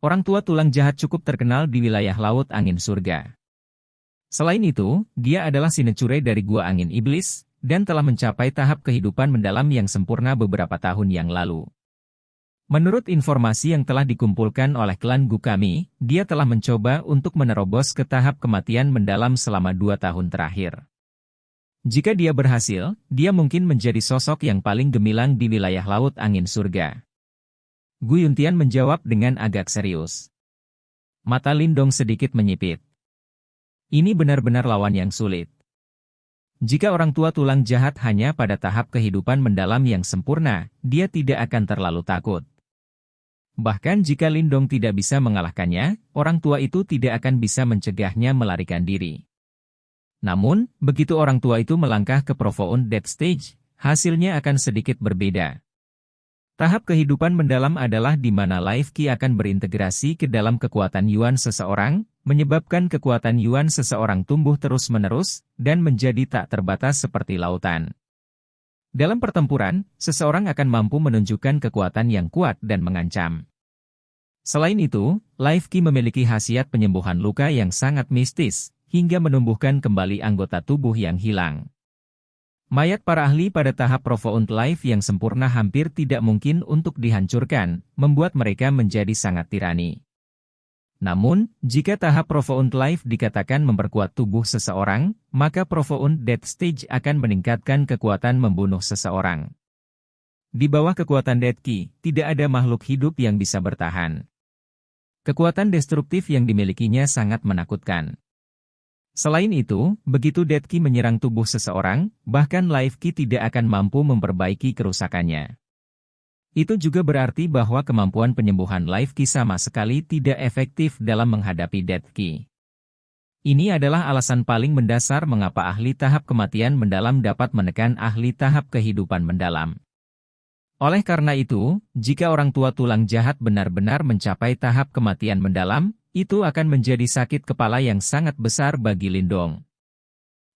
Orang tua tulang jahat cukup terkenal di wilayah Laut Angin Surga. Selain itu, dia adalah sinecure dari Gua Angin Iblis, dan telah mencapai tahap kehidupan mendalam yang sempurna beberapa tahun yang lalu. Menurut informasi yang telah dikumpulkan oleh klan Gu kami, dia telah mencoba untuk menerobos ke tahap kematian mendalam selama 2 tahun terakhir. Jika dia berhasil, dia mungkin menjadi sosok yang paling gemilang di wilayah Laut Angin Surga. Gu Yuntian menjawab dengan agak serius. Mata Lindong sedikit menyipit. Ini benar-benar lawan yang sulit. Jika orang tua tulang jahat hanya pada tahap kehidupan mendalam yang sempurna, dia tidak akan terlalu takut. Bahkan jika Lindong tidak bisa mengalahkannya, orang tua itu tidak akan bisa mencegahnya melarikan diri. Namun, begitu orang tua itu melangkah ke Profound Death Stage, hasilnya akan sedikit berbeda. Tahap kehidupan mendalam adalah di mana Life Qi akan berintegrasi ke dalam kekuatan Yuan seseorang, menyebabkan kekuatan Yuan seseorang tumbuh terus-menerus, dan menjadi tak terbatas seperti lautan. Dalam pertempuran, seseorang akan mampu menunjukkan kekuatan yang kuat dan mengancam. Selain itu, Life Qi memiliki khasiat penyembuhan luka yang sangat mistis, hingga menumbuhkan kembali anggota tubuh yang hilang. Mayat para ahli pada tahap Profound Life yang sempurna hampir tidak mungkin untuk dihancurkan, membuat mereka menjadi sangat tirani. Namun, jika tahap Profound Life dikatakan memperkuat tubuh seseorang, maka Profound Death Stage akan meningkatkan kekuatan membunuh seseorang. Di bawah kekuatan Death Qi, tidak ada makhluk hidup yang bisa bertahan. Kekuatan destruktif yang dimilikinya sangat menakutkan. Selain itu, begitu Death Qi menyerang tubuh seseorang, bahkan Life Qi tidak akan mampu memperbaiki kerusakannya. Itu juga berarti bahwa kemampuan penyembuhan Life Qi sama sekali tidak efektif dalam menghadapi Death Qi. Ini adalah alasan paling mendasar mengapa ahli tahap kematian mendalam dapat menekan ahli tahap kehidupan mendalam. Oleh karena itu, jika orang tua tulang jahat benar-benar mencapai tahap kematian mendalam, itu akan menjadi sakit kepala yang sangat besar bagi Lindong.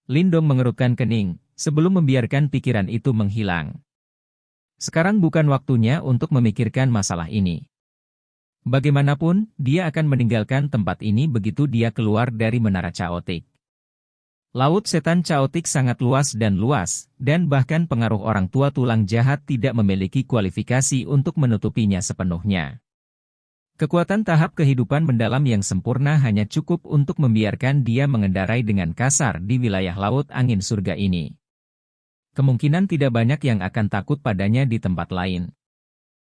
Lindong mengerutkan kening, sebelum membiarkan pikiran itu menghilang. Sekarang bukan waktunya untuk memikirkan masalah ini. Bagaimanapun, dia akan meninggalkan tempat ini begitu dia keluar dari Menara Chaotic. Laut Setan Chaotic sangat luas, dan bahkan pengaruh orang tua tulang jahat tidak memiliki kualifikasi untuk menutupinya sepenuhnya. Kekuatan tahap kehidupan mendalam yang sempurna hanya cukup untuk membiarkan dia mengendarai dengan kasar di wilayah laut angin surga ini. Kemungkinan tidak banyak yang akan takut padanya di tempat lain.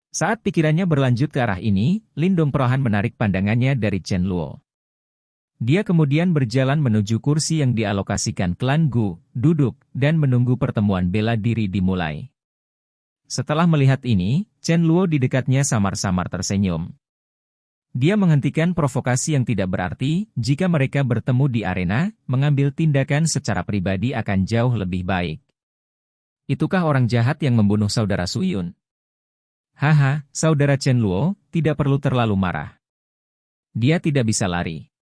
Saat pikirannya berlanjut ke arah ini, Lindong perlahan menarik pandangannya dari Chen Luo. Dia kemudian berjalan menuju kursi yang dialokasikan klan Gu, duduk, dan menunggu pertemuan bela diri dimulai. Setelah melihat ini, Chen Luo di dekatnya samar-samar tersenyum. Dia menghentikan provokasi yang tidak berarti. Jika mereka bertemu di arena, mengambil tindakan secara pribadi akan jauh lebih baik. Itukah orang jahat yang membunuh saudara Suyun? Haha, saudara Chen Luo, tidak perlu terlalu marah. Dia tidak bisa lari.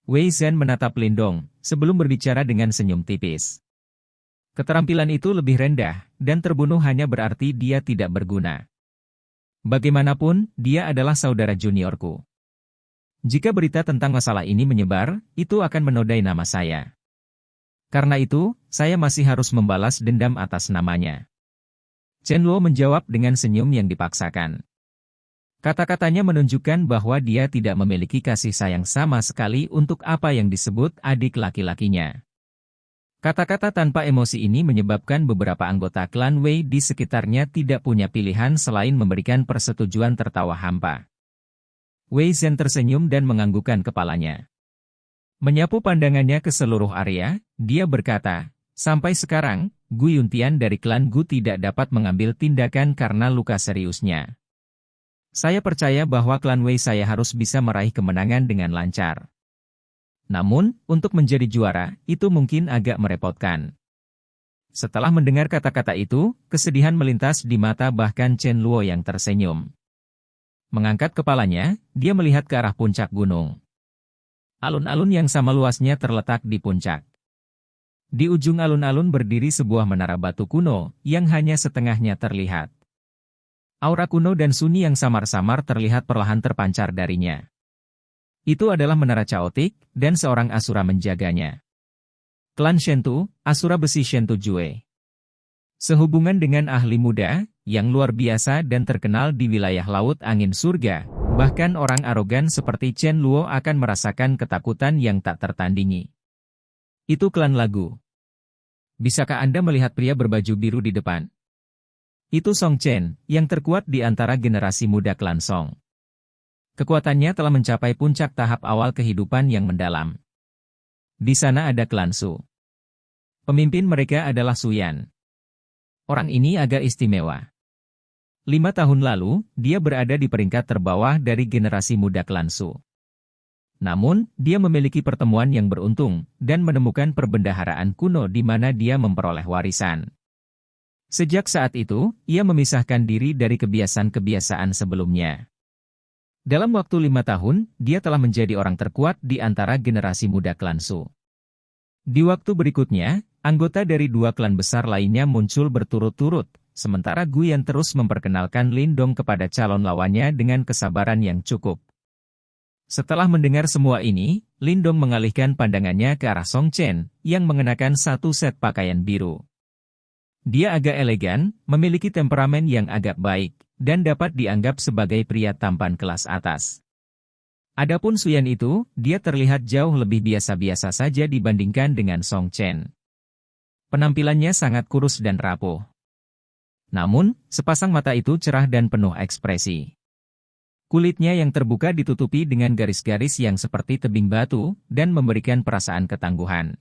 Wei Zhen menatap Lindong, sebelum berbicara dengan senyum tipis. Keterampilan itu lebih rendah, dan terbunuh hanya berarti dia tidak berguna. Bagaimanapun, dia adalah saudara juniorku. Jika berita tentang masalah ini menyebar, itu akan menodai nama saya. Karena itu, saya masih harus membalas dendam atas namanya. Chen Luo menjawab dengan senyum yang dipaksakan. Kata-katanya menunjukkan bahwa dia tidak memiliki kasih sayang sama sekali untuk apa yang disebut adik laki-lakinya. Kata-kata tanpa emosi ini menyebabkan beberapa anggota klan Wei di sekitarnya tidak punya pilihan selain memberikan persetujuan tertawa hampa. Wei Zhen tersenyum dan menganggukkan kepalanya. Menyapu pandangannya ke seluruh area, dia berkata, "Sampai sekarang, Gu Yuntian dari klan Gu tidak dapat mengambil tindakan karena luka seriusnya. Saya percaya bahwa klan Wei saya harus bisa meraih kemenangan dengan lancar. Namun, untuk menjadi juara, itu mungkin agak merepotkan." Setelah mendengar kata-kata itu, kesedihan melintas di mata bahkan Chen Luo yang tersenyum. Mengangkat kepalanya, dia melihat ke arah puncak gunung. Alun-alun yang sama luasnya terletak di puncak. Di ujung alun-alun berdiri sebuah menara batu kuno, yang hanya setengahnya terlihat. Aura kuno dan sunyi yang samar-samar terlihat perlahan terpancar darinya. Itu adalah Menara Chaotic, dan seorang asura menjaganya. Klan Shentu, Asura Besi Shentu Jue. Sehubungan dengan ahli muda, yang luar biasa dan terkenal di wilayah laut angin surga, bahkan orang arogan seperti Chen Luo akan merasakan ketakutan yang tak tertandingi. Itu klan Lagu. Bisakah Anda melihat pria berbaju biru di depan? Itu Song Chen, yang terkuat di antara generasi muda klan Song. Kekuatannya telah mencapai puncak tahap awal kehidupan yang mendalam. Di sana ada klan Su. Pemimpin mereka adalah Su Yan. Orang ini agak istimewa. 5 tahun lalu, dia berada di peringkat terbawah dari generasi muda klan Su. Namun, dia memiliki pertemuan yang beruntung, dan menemukan perbendaharaan kuno di mana dia memperoleh warisan. Sejak saat itu, ia memisahkan diri dari kebiasaan-kebiasaan sebelumnya. Dalam waktu 5 tahun, dia telah menjadi orang terkuat di antara generasi muda klan Su. Di waktu berikutnya, anggota dari 2 klan besar lainnya muncul berturut-turut, sementara Gu Yan terus memperkenalkan Lindong kepada calon lawannya dengan kesabaran yang cukup. Setelah mendengar semua ini, Lindong mengalihkan pandangannya ke arah Song Chen, yang mengenakan satu set pakaian biru. Dia agak elegan, memiliki temperamen yang agak baik, dan dapat dianggap sebagai pria tampan kelas atas. Adapun Su Yan itu, dia terlihat jauh lebih biasa-biasa saja dibandingkan dengan Song Chen. Penampilannya sangat kurus dan rapuh. Namun, sepasang mata itu cerah dan penuh ekspresi. Kulitnya yang terbuka ditutupi dengan garis-garis yang seperti tebing batu, dan memberikan perasaan ketangguhan.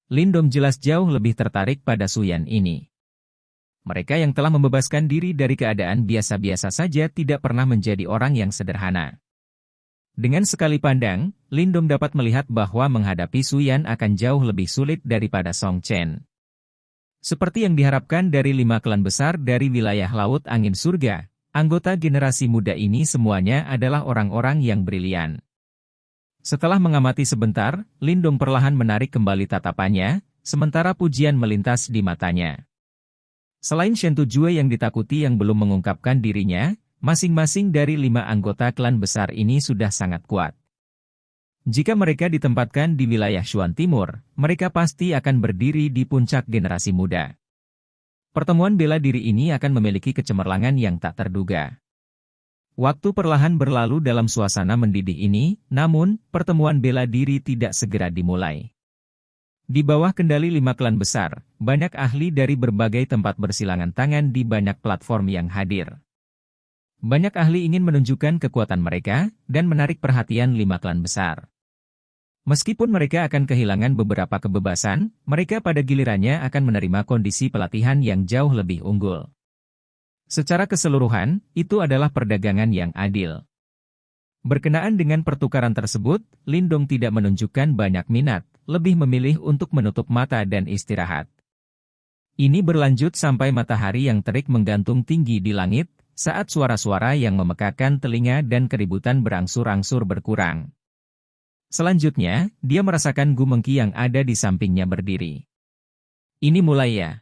Lindong jelas jauh lebih tertarik pada Su Yan ini. Mereka yang telah membebaskan diri dari keadaan biasa-biasa saja tidak pernah menjadi orang yang sederhana. Dengan sekali pandang, Lindong dapat melihat bahwa menghadapi Su Yan akan jauh lebih sulit daripada Song Chen. Seperti yang diharapkan dari 5 klan besar dari wilayah Laut Angin Surga, anggota generasi muda ini semuanya adalah orang-orang yang brilian. Setelah mengamati sebentar, Lindong perlahan menarik kembali tatapannya, sementara pujian melintas di matanya. Selain Shen Tujue yang ditakuti yang belum mengungkapkan dirinya, masing-masing dari 5 anggota klan besar ini sudah sangat kuat. Jika mereka ditempatkan di wilayah Shuan Timur, mereka pasti akan berdiri di puncak generasi muda. Pertemuan bela diri ini akan memiliki kecemerlangan yang tak terduga. Waktu perlahan berlalu dalam suasana mendidih ini, namun, pertemuan bela diri tidak segera dimulai. Di bawah kendali 5 klan besar, banyak ahli dari berbagai tempat bersilangan tangan di banyak platform yang hadir. Banyak ahli ingin menunjukkan kekuatan mereka, dan menarik perhatian 5 klan besar. Meskipun mereka akan kehilangan beberapa kebebasan, mereka pada gilirannya akan menerima kondisi pelatihan yang jauh lebih unggul. Secara keseluruhan, itu adalah perdagangan yang adil. Berkenaan dengan pertukaran tersebut, Lindong tidak menunjukkan banyak minat, lebih memilih untuk menutup mata dan istirahat. Ini berlanjut sampai matahari yang terik menggantung tinggi di langit, saat suara-suara yang memekakan telinga dan keributan berangsur-angsur berkurang. Selanjutnya, dia merasakan Gu Mengki yang ada di sampingnya berdiri. Ini mulai ya.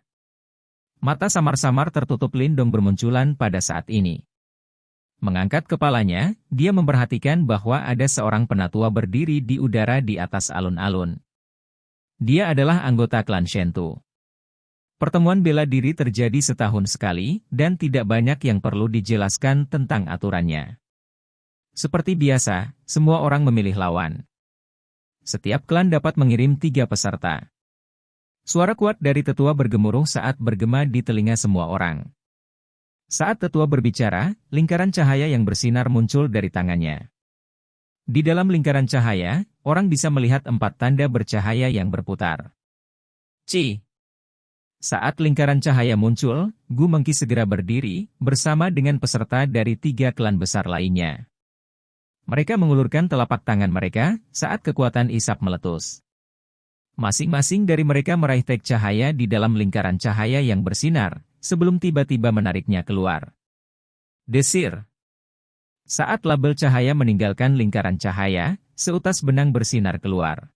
Mata samar-samar tertutup Lindong bermunculan pada saat ini. Mengangkat kepalanya, dia memperhatikan bahwa ada seorang penatua berdiri di udara di atas alun-alun. Dia adalah anggota klan Shentu. Pertemuan bela diri terjadi setahun sekali, dan tidak banyak yang perlu dijelaskan tentang aturannya. Seperti biasa, semua orang memilih lawan. Setiap klan dapat mengirim 3 peserta. Suara kuat dari tetua bergemuruh saat bergema di telinga semua orang. Saat tetua berbicara, lingkaran cahaya yang bersinar muncul dari tangannya. Di dalam lingkaran cahaya, orang bisa melihat 4 tanda bercahaya yang berputar. Ci. Saat lingkaran cahaya muncul, Gu Mengki segera berdiri, bersama dengan peserta dari 3 klan besar lainnya. Mereka mengulurkan telapak tangan mereka, saat kekuatan isap meletus. Masing-masing dari mereka meraih teg cahaya di dalam lingkaran cahaya yang bersinar, sebelum tiba-tiba menariknya keluar. Desir. Saat label cahaya meninggalkan lingkaran cahaya, seutas benang bersinar keluar.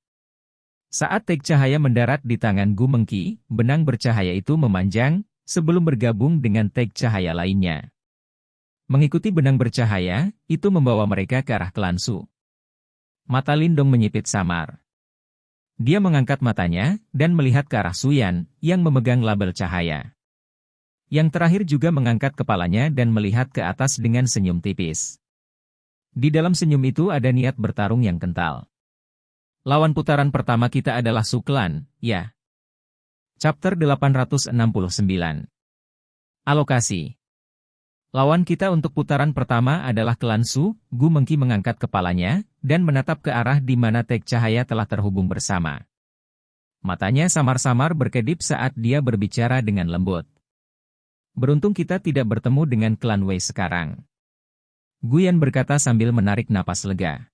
Saat teg cahaya mendarat di tangan Gu Mengki, benang bercahaya itu memanjang, sebelum bergabung dengan teg cahaya lainnya. Mengikuti benang bercahaya, itu membawa mereka ke arah klan Su. Mata Lindong menyipit samar. Dia mengangkat matanya, dan melihat ke arah Su Yan, yang memegang label cahaya. Yang terakhir juga mengangkat kepalanya dan melihat ke atas dengan senyum tipis. Di dalam senyum itu ada niat bertarung yang kental. Lawan putaran pertama kita adalah Su Clan, ya. Chapter 869. Alokasi. Lawan kita untuk putaran pertama adalah klan Su. Gu Mengki mengangkat kepalanya, dan menatap ke arah di mana teg cahaya telah terhubung bersama. Matanya samar-samar berkedip saat dia berbicara dengan lembut. Beruntung kita tidak bertemu dengan klan Wei sekarang. Guyan berkata sambil menarik napas lega.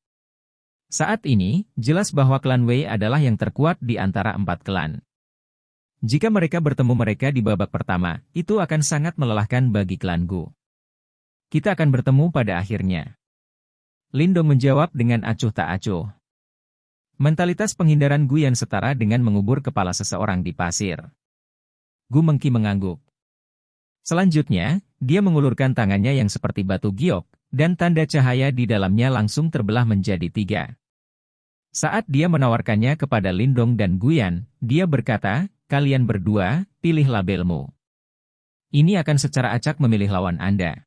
Saat ini, jelas bahwa klan Wei adalah yang terkuat di antara 4 klan. Jika mereka bertemu mereka di babak pertama, itu akan sangat melelahkan bagi klan Gu. Kita akan bertemu pada akhirnya. Lindong menjawab dengan acuh tak acuh. Mentalitas penghindaran Guyan setara dengan mengubur kepala seseorang di pasir. Gu Mengki mengangguk. Selanjutnya, dia mengulurkan tangannya yang seperti batu giok, dan tanda cahaya di dalamnya langsung terbelah menjadi 3. Saat dia menawarkannya kepada Lindong dan Guyan, dia berkata, kalian berdua, pilih labelmu. Ini akan secara acak memilih lawan Anda.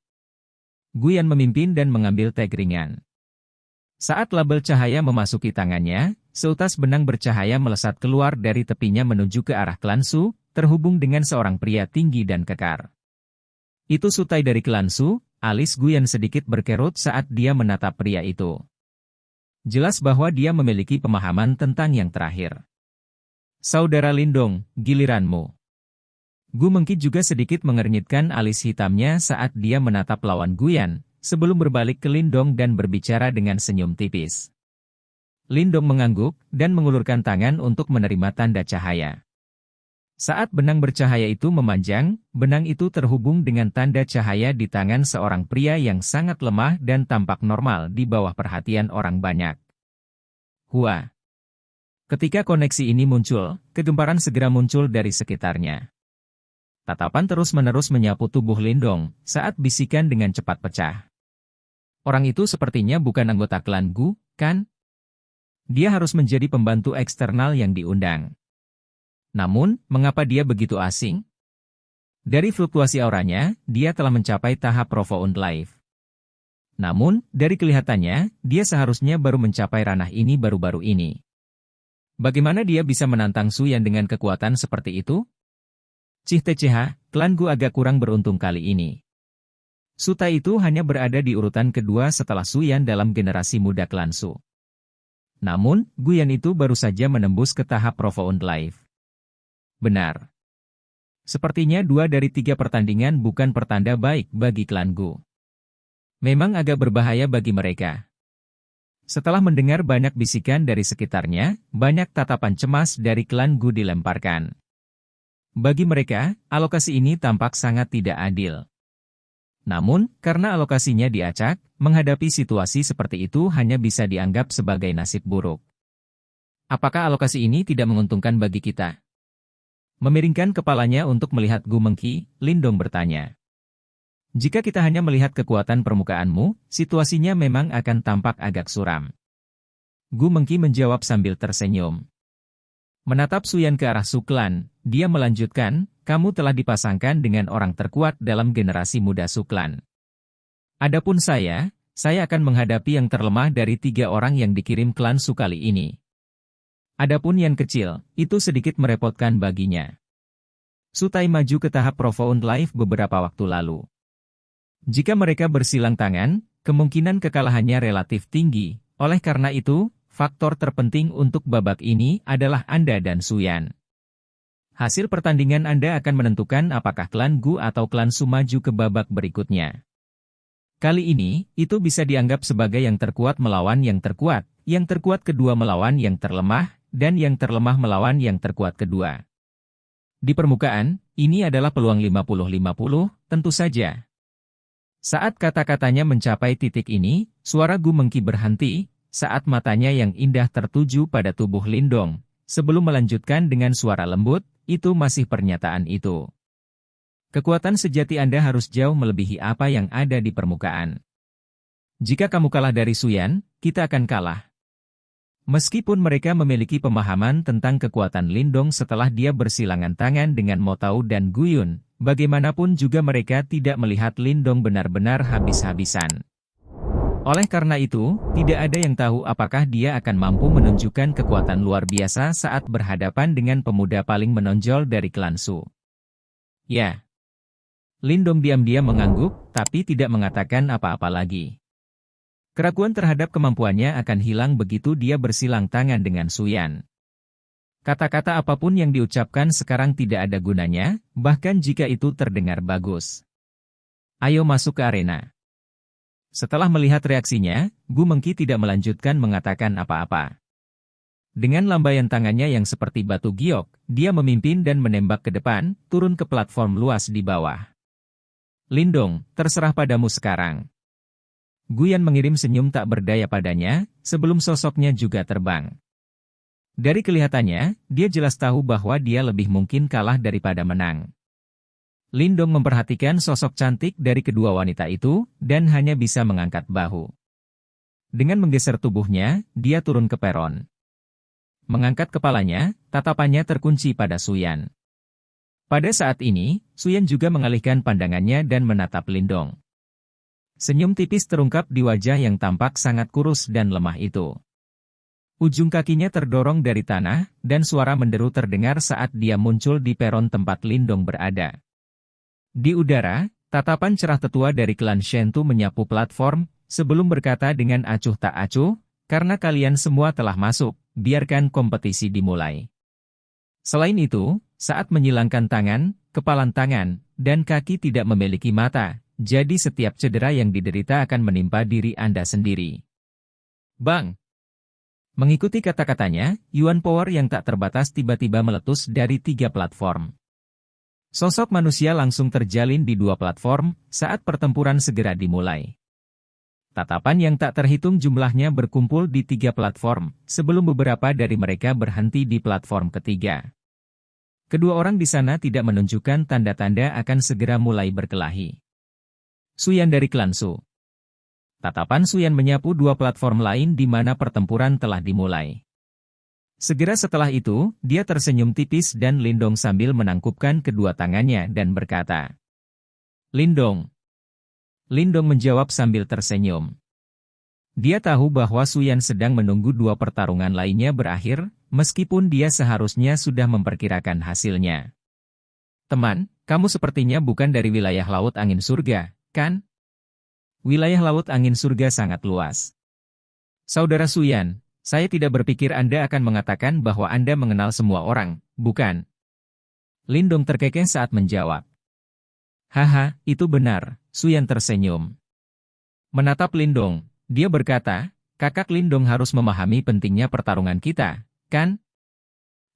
Guyan memimpin dan mengambil tag ringan. Saat label cahaya memasuki tangannya, seutas benang bercahaya melesat keluar dari tepinya menuju ke arah klan Su, terhubung dengan seorang pria tinggi dan kekar. Itu Sutai dari klan Su. Alis Guyan sedikit berkerut saat dia menatap pria itu. Jelas bahwa dia memiliki pemahaman tentang yang terakhir. Saudara Lindong, giliranmu. Gu Mengki juga sedikit mengernyitkan alis hitamnya saat dia menatap lawan Guyan, sebelum berbalik ke Lindong dan berbicara dengan senyum tipis. Lindong mengangguk dan mengulurkan tangan untuk menerima tanda cahaya. Saat benang bercahaya itu memanjang, benang itu terhubung dengan tanda cahaya di tangan seorang pria yang sangat lemah dan tampak normal di bawah perhatian orang banyak. Hua. Ketika koneksi ini muncul, kegemparan segera muncul dari sekitarnya. Tatapan terus-menerus menyapu tubuh Lindong saat bisikan dengan cepat pecah. Orang itu sepertinya bukan anggota klan Gu, kan? Dia harus menjadi pembantu eksternal yang diundang. Namun, mengapa dia begitu asing? Dari fluktuasi auranya, dia telah mencapai tahap Profound Life. Namun, dari kelihatannya, dia seharusnya baru mencapai ranah ini baru-baru ini. Bagaimana dia bisa menantang Su Yan dengan kekuatan seperti itu? Cih TCH, klan Gu agak kurang beruntung kali ini. Su Tai itu hanya berada di urutan kedua setelah Su Yan dalam generasi muda klan Su. Namun, Gu Yan itu baru saja menembus ke tahap Profound Life. Benar. Sepertinya 2 dari 3 pertandingan bukan pertanda baik bagi klan Gu. Memang agak berbahaya bagi mereka. Setelah mendengar banyak bisikan dari sekitarnya, banyak tatapan cemas dari klan Gu dilemparkan. Bagi mereka, alokasi ini tampak sangat tidak adil. Namun, karena alokasinya diacak, menghadapi situasi seperti itu hanya bisa dianggap sebagai nasib buruk. Apakah alokasi ini tidak menguntungkan bagi kita? Memiringkan kepalanya untuk melihat Gu Mengki, Lindong bertanya. Jika kita hanya melihat kekuatan permukaanmu, situasinya memang akan tampak agak suram. Gu Mengki menjawab sambil tersenyum. Menatap Su Yan ke arah Su Klan, dia melanjutkan, kamu telah dipasangkan dengan orang terkuat dalam generasi muda Su Klan. Adapun saya akan menghadapi yang terlemah dari 3 orang yang dikirim klan Su kali ini. Adapun yang kecil, itu sedikit merepotkan baginya. Su Tai maju ke tahap Profound Life beberapa waktu lalu. Jika mereka bersilang tangan, kemungkinan kekalahannya relatif tinggi. Oleh karena itu, faktor terpenting untuk babak ini adalah Anda dan Su Yan. Hasil pertandingan Anda akan menentukan apakah klan Gu atau klan Su maju ke babak berikutnya. Kali ini, itu bisa dianggap sebagai yang terkuat melawan yang terkuat kedua melawan yang terlemah, dan yang terlemah melawan yang terkuat kedua. Di permukaan, ini adalah peluang 50-50, tentu saja. Saat kata-katanya mencapai titik ini, suara Gu Mengki berhenti, saat matanya yang indah tertuju pada tubuh Lindong. Sebelum melanjutkan dengan suara lembut, itu masih pernyataan itu. Kekuatan sejati Anda harus jauh melebihi apa yang ada di permukaan. Jika kamu kalah dari Su Yan, kita akan kalah. Meskipun mereka memiliki pemahaman tentang kekuatan Lindong setelah dia bersilangan tangan dengan Mo Tau dan Gu Yun, bagaimanapun juga mereka tidak melihat Lindong benar-benar habis-habisan. Oleh karena itu, tidak ada yang tahu apakah dia akan mampu menunjukkan kekuatan luar biasa saat berhadapan dengan pemuda paling menonjol dari klan Su. Ya. Lindong diam-diam mengangguk, tapi tidak mengatakan apa-apa lagi. Keraguan terhadap kemampuannya akan hilang begitu dia bersilang tangan dengan Su Yan. Kata-kata apapun yang diucapkan sekarang tidak ada gunanya, bahkan jika itu terdengar bagus. Ayo masuk ke arena. Setelah melihat reaksinya, Gu Mengki tidak melanjutkan mengatakan apa-apa. Dengan lambaian tangannya yang seperti batu giok, dia memimpin dan menembak ke depan, turun ke platform luas di bawah. Lindong, terserah padamu sekarang. Gu Yan mengirim senyum tak berdaya padanya, sebelum sosoknya juga terbang. Dari kelihatannya, dia jelas tahu bahwa dia lebih mungkin kalah daripada menang. Lindong memperhatikan sosok cantik dari kedua wanita itu, dan hanya bisa mengangkat bahu. Dengan menggeser tubuhnya, dia turun ke peron. Mengangkat kepalanya, tatapannya terkunci pada Su Yan. Pada saat ini, Su Yan juga mengalihkan pandangannya dan menatap Lindong. Senyum tipis terungkap di wajah yang tampak sangat kurus dan lemah itu. Ujung kakinya terdorong dari tanah, dan suara menderu terdengar saat dia muncul di peron tempat Lindong berada. Di udara, tatapan cerah tetua dari klan Shentu menyapu platform, sebelum berkata dengan acuh tak acuh, karena kalian semua telah masuk, biarkan kompetisi dimulai. Selain itu, saat menyilangkan tangan, kepalan tangan, dan kaki tidak memiliki mata, jadi setiap cedera yang diderita akan menimpa diri Anda sendiri. Bang! Mengikuti kata-katanya, Yuan Power yang tak terbatas tiba-tiba meletus dari 3 platform. Sosok manusia langsung terjalin di 2 platform saat pertempuran segera dimulai. Tatapan yang tak terhitung jumlahnya berkumpul di 3 platform, sebelum beberapa dari mereka berhenti di platform ketiga. Kedua orang di sana tidak menunjukkan tanda-tanda akan segera mulai berkelahi. Suyan dari klan Su. Tatapan Suyan menyapu 2 platform lain di mana pertempuran telah dimulai. Segera setelah itu, dia tersenyum tipis dan Lindong sambil menangkupkan kedua tangannya dan berkata, "Lindong." Lindong menjawab sambil tersenyum. Dia tahu bahwa Suyan sedang menunggu 2 pertarungan lainnya berakhir, meskipun dia seharusnya sudah memperkirakan hasilnya. "Teman, kamu sepertinya bukan dari wilayah Laut Angin Surga, kan?" Wilayah Laut Angin Surga sangat luas. Saudara Suyan, saya tidak berpikir Anda akan mengatakan bahwa Anda mengenal semua orang, bukan? Lindong terkekeh saat menjawab. Haha, itu benar, Suyan tersenyum. Menatap Lindong, dia berkata, kakak Lindong harus memahami pentingnya pertarungan kita, kan?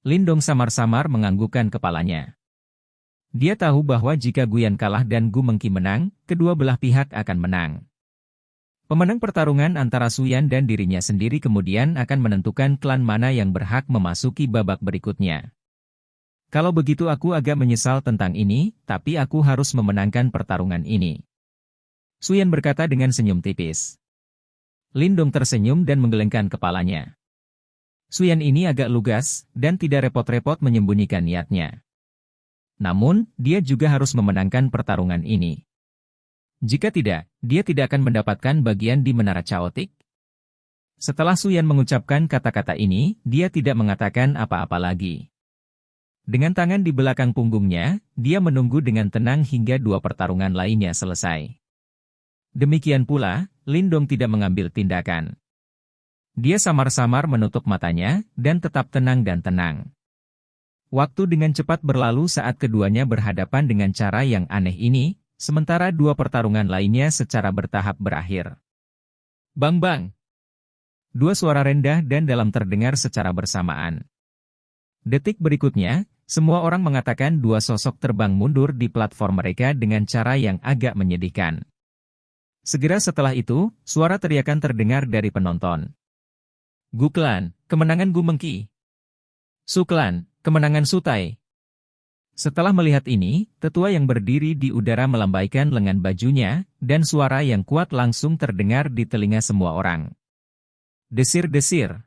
Lindong samar-samar menganggukkan kepalanya. Dia tahu bahwa jika Guyan kalah dan Gu Mengki menang, kedua belah pihak akan menang. Pemenang pertarungan antara Suyan dan dirinya sendiri kemudian akan menentukan klan mana yang berhak memasuki babak berikutnya. Kalau begitu aku agak menyesal tentang ini, tapi aku harus memenangkan pertarungan ini. Suyan berkata dengan senyum tipis. Lindong tersenyum dan menggelengkan kepalanya. Suyan ini agak lugas, dan tidak repot-repot menyembunyikan niatnya. Namun, dia juga harus memenangkan pertarungan ini. Jika tidak, dia tidak akan mendapatkan bagian di Menara Chaotic. Setelah Suyan mengucapkan kata-kata ini, dia tidak mengatakan apa-apa lagi. Dengan tangan di belakang punggungnya, dia menunggu dengan tenang hingga 2 pertarungan lainnya selesai. Demikian pula, Lindong tidak mengambil tindakan. Dia samar-samar menutup matanya, dan tetap tenang dan tenang. Waktu dengan cepat berlalu saat keduanya berhadapan dengan cara yang aneh ini, sementara 2 pertarungan lainnya secara bertahap berakhir. Bang-bang! 2 suara rendah dan dalam terdengar secara bersamaan. Detik berikutnya, semua orang mengatakan 2 sosok terbang mundur di platform mereka dengan cara yang agak menyedihkan. Segera setelah itu, suara teriakan terdengar dari penonton. Gu Clan, kemenangan Gu Mengki. Su Clan, kemenangan Su Tai. Setelah melihat ini, tetua yang berdiri di udara melambaikan lengan bajunya, dan suara yang kuat langsung terdengar di telinga semua orang. Desir-desir.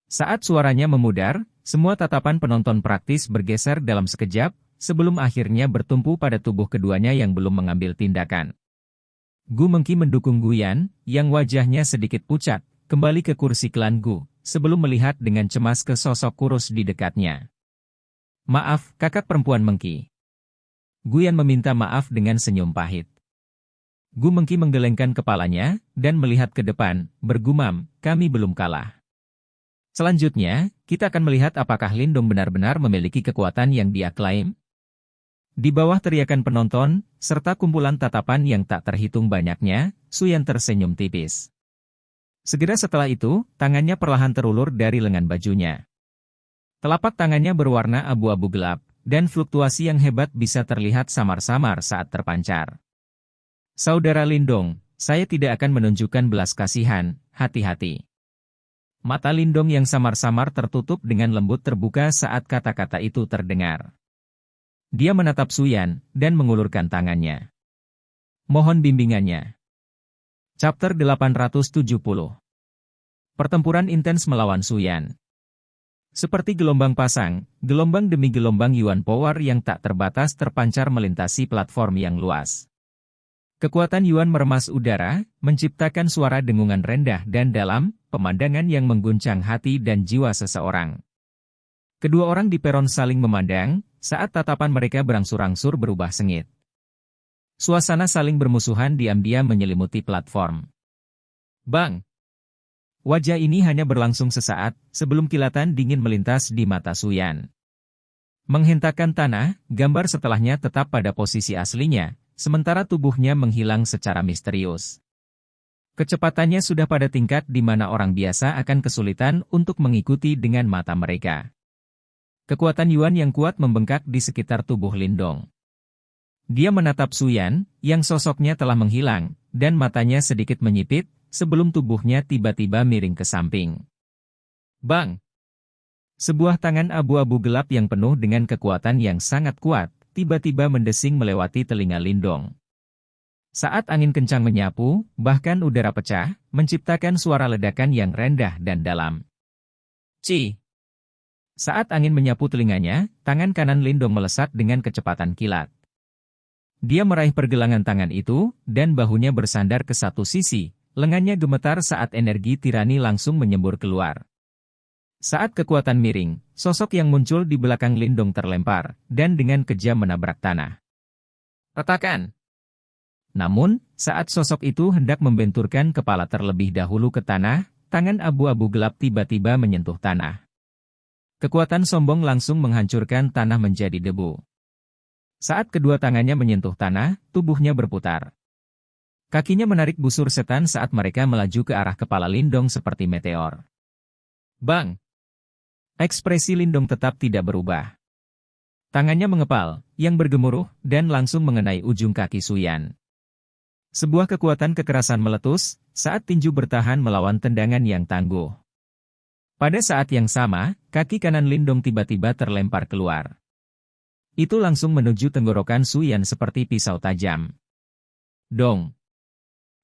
Saat suaranya memudar, semua tatapan penonton praktis bergeser dalam sekejap, sebelum akhirnya bertumpu pada tubuh keduanya yang belum mengambil tindakan. Gu Mengki mendukung Guyan, yang wajahnya sedikit pucat, kembali ke kursi klan Gu, sebelum melihat dengan cemas ke sosok kurus di dekatnya. Maaf, kakak perempuan Mengki. Guyan meminta maaf dengan senyum pahit. Gu Mengki menggelengkan kepalanya, dan melihat ke depan, bergumam, kami belum kalah. Selanjutnya, kita akan melihat apakah Lindong benar-benar memiliki kekuatan yang dia klaim. Di bawah teriakan penonton, serta kumpulan tatapan yang tak terhitung banyaknya, Suyan tersenyum tipis. Segera setelah itu, tangannya perlahan terulur dari lengan bajunya. Telapak tangannya berwarna abu-abu gelap, dan fluktuasi yang hebat bisa terlihat samar-samar saat terpancar. Saudara Lindong, saya tidak akan menunjukkan belas kasihan, hati-hati. Mata Lindong yang samar-samar tertutup dengan lembut terbuka saat kata-kata itu terdengar. Dia menatap Suyan, dan mengulurkan tangannya. Mohon bimbingannya. Chapter 870. Pertempuran intens melawan Suyan. Seperti gelombang pasang, gelombang demi gelombang Yuan Power yang tak terbatas terpancar melintasi platform yang luas. Kekuatan Yuan meremas udara, menciptakan suara dengungan rendah dan dalam, pemandangan yang mengguncang hati dan jiwa seseorang. Kedua orang di peron saling memandang, saat tatapan mereka berangsur-angsur berubah sengit. Suasana saling bermusuhan diam-diam menyelimuti platform. Bang! Wajah ini hanya berlangsung sesaat, sebelum kilatan dingin melintas di mata Suyan. Menghentakkan tanah, gambar setelahnya tetap pada posisi aslinya, sementara tubuhnya menghilang secara misterius. Kecepatannya sudah pada tingkat di mana orang biasa akan kesulitan untuk mengikuti dengan mata mereka. Kekuatan Yuan yang kuat membengkak di sekitar tubuh Lindong. Dia menatap Suyan, yang sosoknya telah menghilang, dan matanya sedikit menyipit, sebelum tubuhnya tiba-tiba miring ke samping. Bang! Sebuah tangan abu-abu gelap yang penuh dengan kekuatan yang sangat kuat, tiba-tiba mendesing melewati telinga Lindong. Saat angin kencang menyapu, bahkan udara pecah, menciptakan suara ledakan yang rendah dan dalam. Ci! Saat angin menyapu telinganya, tangan kanan Lindong melesat dengan kecepatan kilat. Dia meraih pergelangan tangan itu, dan bahunya bersandar ke satu sisi, lengannya gemetar saat energi tirani langsung menyembur keluar. Saat kekuatan miring, sosok yang muncul di belakang Lindong terlempar, dan dengan kejam menabrak tanah. Retakan! Namun, saat sosok itu hendak membenturkan kepala terlebih dahulu ke tanah, tangan abu-abu gelap tiba-tiba menyentuh tanah. Kekuatan sombong langsung menghancurkan tanah menjadi debu. Saat kedua tangannya menyentuh tanah, tubuhnya berputar. Kakinya menarik busur setan saat mereka melaju ke arah kepala Lindong seperti meteor. Bang! Ekspresi Lindong tetap tidak berubah. Tangannya mengepal, yang bergemuruh, dan langsung mengenai ujung kaki Suyan. Sebuah kekuatan kekerasan meletus, saat tinju bertahan melawan tendangan yang tangguh. Pada saat yang sama, kaki kanan Lindong tiba-tiba terlempar keluar. Itu langsung menuju tenggorokan Suyan seperti pisau tajam. Dong!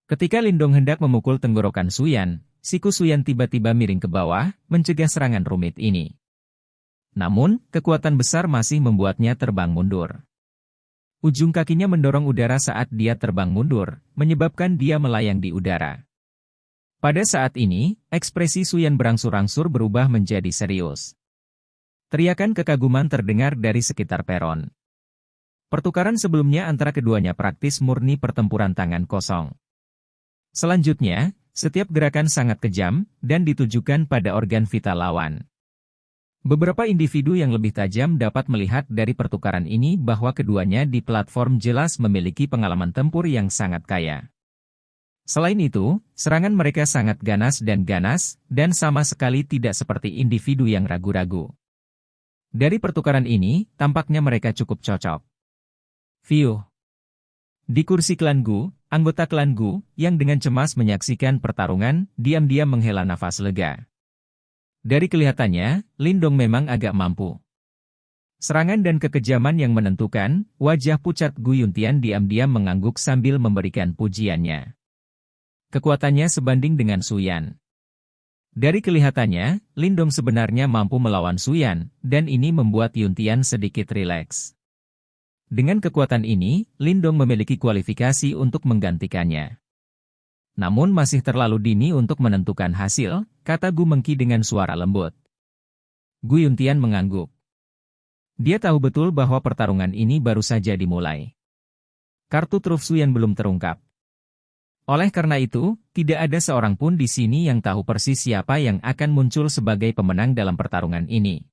Ketika Lindong hendak memukul tenggorokan Suyan, siku Suyan tiba-tiba miring ke bawah, mencegah serangan rumit ini. Namun, kekuatan besar masih membuatnya terbang mundur. Ujung kakinya mendorong udara saat dia terbang mundur, menyebabkan dia melayang di udara. Pada saat ini, ekspresi Suyan berangsur-angsur berubah menjadi serius. Teriakan kekaguman terdengar dari sekitar peron. Pertukaran sebelumnya antara keduanya praktis murni pertempuran tangan kosong. Selanjutnya, setiap gerakan sangat kejam, dan ditujukan pada organ vital lawan. Beberapa individu yang lebih tajam dapat melihat dari pertukaran ini bahwa keduanya di platform jelas memiliki pengalaman tempur yang sangat kaya. Selain itu, serangan mereka sangat ganas, dan sama sekali tidak seperti individu yang ragu-ragu. Dari pertukaran ini, tampaknya mereka cukup cocok. View. Di kursi klan Gu, anggota klan Gu, yang dengan cemas menyaksikan pertarungan, diam-diam menghela nafas lega. Dari kelihatannya, Lindong memang agak mampu. Serangan dan kekejaman yang menentukan, wajah pucat Gu Yuntian diam-diam mengangguk sambil memberikan pujiannya. Kekuatannya sebanding dengan Suyan. Dari kelihatannya, Lindong sebenarnya mampu melawan Suyan, dan ini membuat Yuntian sedikit rileks. Dengan kekuatan ini, Lindong memiliki kualifikasi untuk menggantikannya. Namun masih terlalu dini untuk menentukan hasil, kata Gu Mengki dengan suara lembut. Gu Yuntian mengangguk. Dia tahu betul bahwa pertarungan ini baru saja dimulai. Kartu truf Suyan belum terungkap. Oleh karena itu, tidak ada seorang pun di sini yang tahu persis siapa yang akan muncul sebagai pemenang dalam pertarungan ini.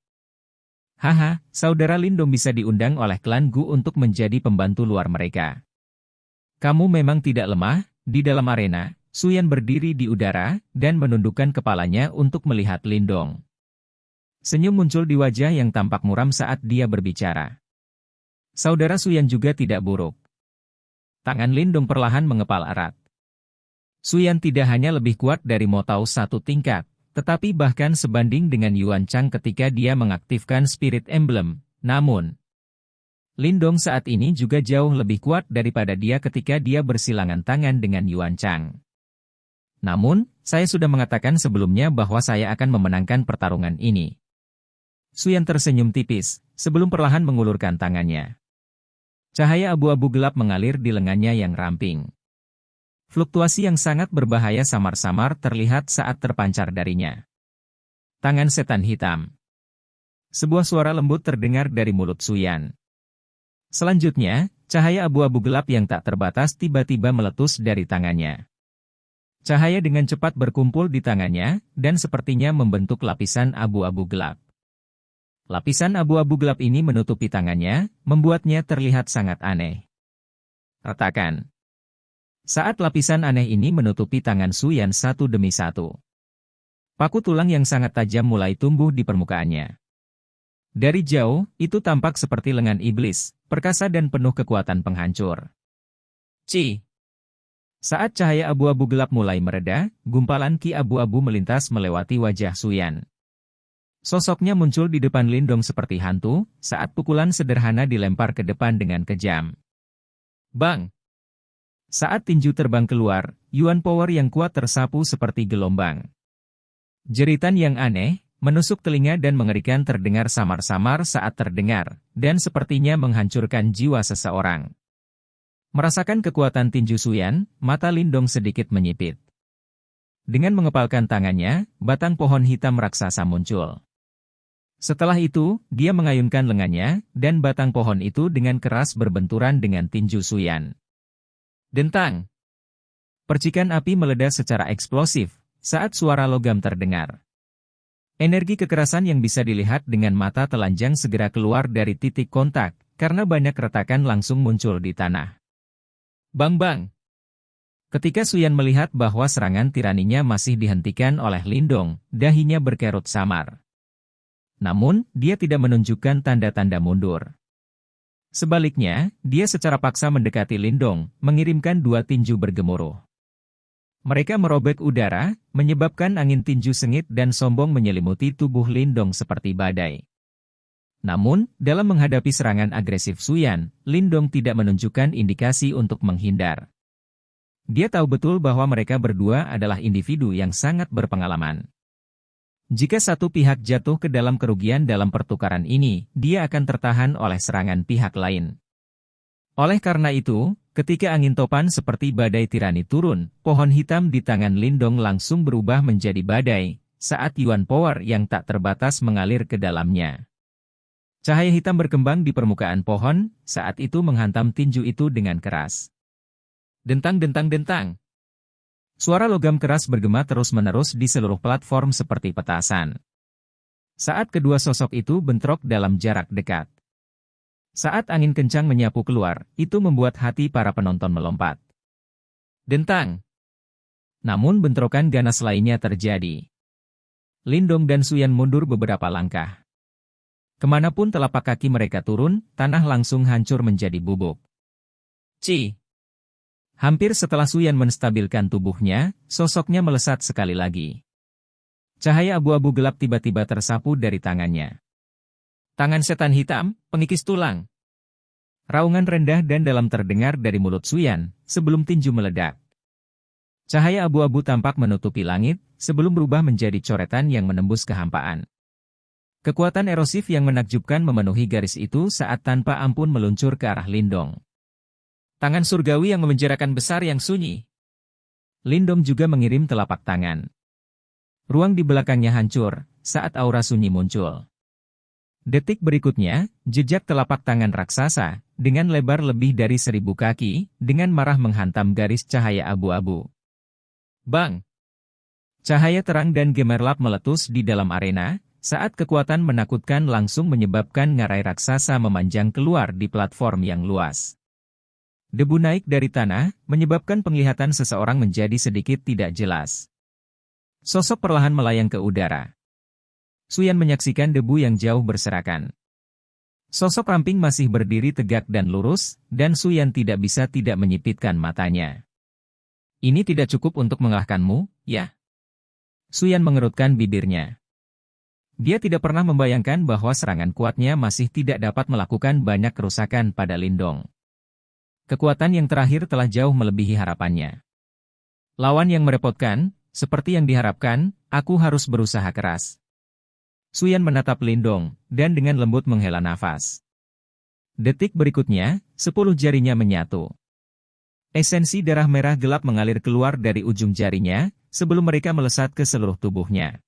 Haha, saudara Lindong bisa diundang oleh klan Gu untuk menjadi pembantu luar mereka. Kamu memang tidak lemah. Di dalam arena, Suyan berdiri di udara, dan menundukkan kepalanya untuk melihat Lindong. Senyum muncul di wajah yang tampak muram saat dia berbicara. Saudara Suyan juga tidak buruk. Tangan Lindong perlahan mengepal erat. Suyan tidak hanya lebih kuat dari Mo Tao satu tingkat, tetapi bahkan sebanding dengan Yuan Chang ketika dia mengaktifkan Spirit Emblem, namun Lindong saat ini juga jauh lebih kuat daripada dia ketika dia bersilangan tangan dengan Yuan Chang. Namun, saya sudah mengatakan sebelumnya bahwa saya akan memenangkan pertarungan ini. Suyan tersenyum tipis, sebelum perlahan mengulurkan tangannya. Cahaya abu-abu gelap mengalir di lengannya yang ramping. Fluktuasi yang sangat berbahaya samar-samar terlihat saat terpancar darinya. Tangan setan hitam. Sebuah suara lembut terdengar dari mulut Suyan. Selanjutnya, cahaya abu-abu gelap yang tak terbatas tiba-tiba meletus dari tangannya. Cahaya dengan cepat berkumpul di tangannya, dan sepertinya membentuk lapisan abu-abu gelap. Lapisan abu-abu gelap ini menutupi tangannya, membuatnya terlihat sangat aneh. retakan. Saat lapisan aneh ini menutupi tangan Suyan satu demi satu, paku tulang yang sangat tajam mulai tumbuh di permukaannya. Dari jauh, itu tampak seperti lengan iblis, perkasa dan penuh kekuatan penghancur. Ci. Saat cahaya abu-abu gelap mulai mereda, gumpalan ki abu-abu melintas melewati wajah Suyan. Sosoknya muncul di depan Lindong seperti hantu, saat pukulan sederhana dilempar ke depan dengan kejam. Bang! Saat tinju terbang keluar, Yuan Power yang kuat tersapu seperti gelombang. Jeritan yang aneh, menusuk telinga dan mengerikan terdengar samar-samar saat terdengar, dan sepertinya menghancurkan jiwa seseorang. Merasakan kekuatan tinju Suyan, mata Lindong sedikit menyipit. Dengan mengepalkan tangannya, batang pohon hitam raksasa muncul. Setelah itu, dia mengayunkan lengannya, dan batang pohon itu dengan keras berbenturan dengan tinju Suyan. Dentang! Percikan api meledak secara eksplosif, saat suara logam terdengar. Energi kekerasan yang bisa dilihat dengan mata telanjang segera keluar dari titik kontak, karena banyak retakan langsung muncul di tanah. Bang! Ketika Suyan melihat bahwa serangan tiraninya masih dihentikan oleh Lindong, dahinya berkerut samar. Namun, dia tidak menunjukkan tanda-tanda mundur. Sebaliknya, dia secara paksa mendekati Lindong, mengirimkan dua tinju bergemuruh. Mereka merobek udara, menyebabkan angin tinju sengit dan sombong menyelimuti tubuh Lindong seperti badai. Namun, dalam menghadapi serangan agresif Suyan, Lindong tidak menunjukkan indikasi untuk menghindar. Dia tahu betul bahwa mereka berdua adalah individu yang sangat berpengalaman. Jika satu pihak jatuh ke dalam kerugian dalam pertukaran ini, dia akan tertahan oleh serangan pihak lain. Oleh karena itu, ketika angin topan seperti badai tirani turun, pohon hitam di tangan Lindong langsung berubah menjadi badai, saat Yuan Power yang tak terbatas mengalir ke dalamnya. Cahaya hitam berkembang di permukaan pohon, saat itu menghantam tinju itu dengan keras. Dentang! Suara logam keras bergema terus-menerus di seluruh platform seperti petasan. Saat kedua sosok itu bentrok dalam jarak dekat. Saat angin kencang menyapu keluar, itu membuat hati para penonton melompat. Dentang! Namun bentrokan ganas lainnya terjadi. Lindong dan Suyan mundur beberapa langkah. Kemanapun telapak kaki mereka turun, tanah langsung hancur menjadi bubuk. Ci! Hampir setelah Suyan menstabilkan tubuhnya, sosoknya melesat sekali lagi. Cahaya abu-abu gelap tiba-tiba tersapu dari tangannya. Tangan setan hitam, pengikis tulang. Raungan rendah dan dalam terdengar dari mulut Suyan, sebelum tinju meledak. Cahaya abu-abu tampak menutupi langit, sebelum berubah menjadi coretan yang menembus kehampaan. Kekuatan erosif yang menakjubkan memenuhi garis itu saat tanpa ampun meluncur ke arah Lindong. Tangan surgawi yang memenjarakan besar yang sunyi. Lindong juga mengirim telapak tangan. Ruang di belakangnya hancur, saat aura sunyi muncul. Detik berikutnya, jejak telapak tangan raksasa, dengan lebar lebih dari 1000 kaki, dengan marah menghantam garis cahaya abu-abu. Bang! Cahaya terang dan gemerlap meletus di dalam arena, saat kekuatan menakutkan langsung menyebabkan ngarai raksasa memanjang keluar di platform yang luas. Debu naik dari tanah, menyebabkan penglihatan seseorang menjadi sedikit tidak jelas. Sosok perlahan melayang ke udara. Suyan menyaksikan debu yang jauh berserakan. Sosok ramping masih berdiri tegak dan lurus, dan Suyan tidak bisa tidak menyipitkan matanya. Ini tidak cukup untuk mengalahkanmu, ya? Suyan mengerutkan bibirnya. Dia tidak pernah membayangkan bahwa serangan kuatnya masih tidak dapat melakukan banyak kerusakan pada Lindong. Kekuatan yang terakhir telah jauh melebihi harapannya. Lawan yang merepotkan, seperti yang diharapkan, aku harus berusaha keras. Suyan menatap Lindong, dan dengan lembut menghela nafas. Detik berikutnya, 10 jarinya menyatu. Esensi darah merah gelap mengalir keluar dari ujung jarinya, sebelum mereka melesat ke seluruh tubuhnya.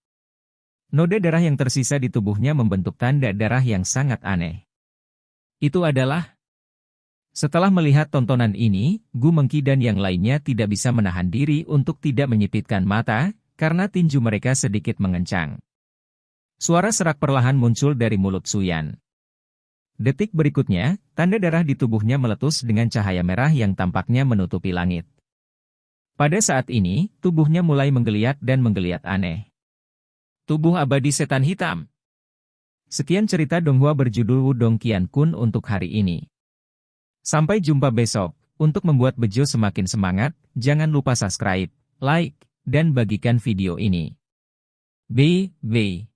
Noda darah yang tersisa di tubuhnya membentuk tanda darah yang sangat aneh. Itu adalah... Setelah melihat tontonan ini, Gu Mengki dan yang lainnya tidak bisa menahan diri untuk tidak menyipitkan mata, karena tinju mereka sedikit mengencang. Suara serak perlahan muncul dari mulut Suyan. Detik berikutnya, tanda darah di tubuhnya meletus dengan cahaya merah yang tampaknya menutupi langit. Pada saat ini, tubuhnya mulai menggeliat dan menggeliat aneh. Tubuh abadi setan hitam. Sekian cerita Donghua berjudul Wudong Qian Kun untuk hari ini. Sampai jumpa besok. Untuk membuat Bejo semakin semangat, jangan lupa subscribe, like, dan bagikan video ini. Bye.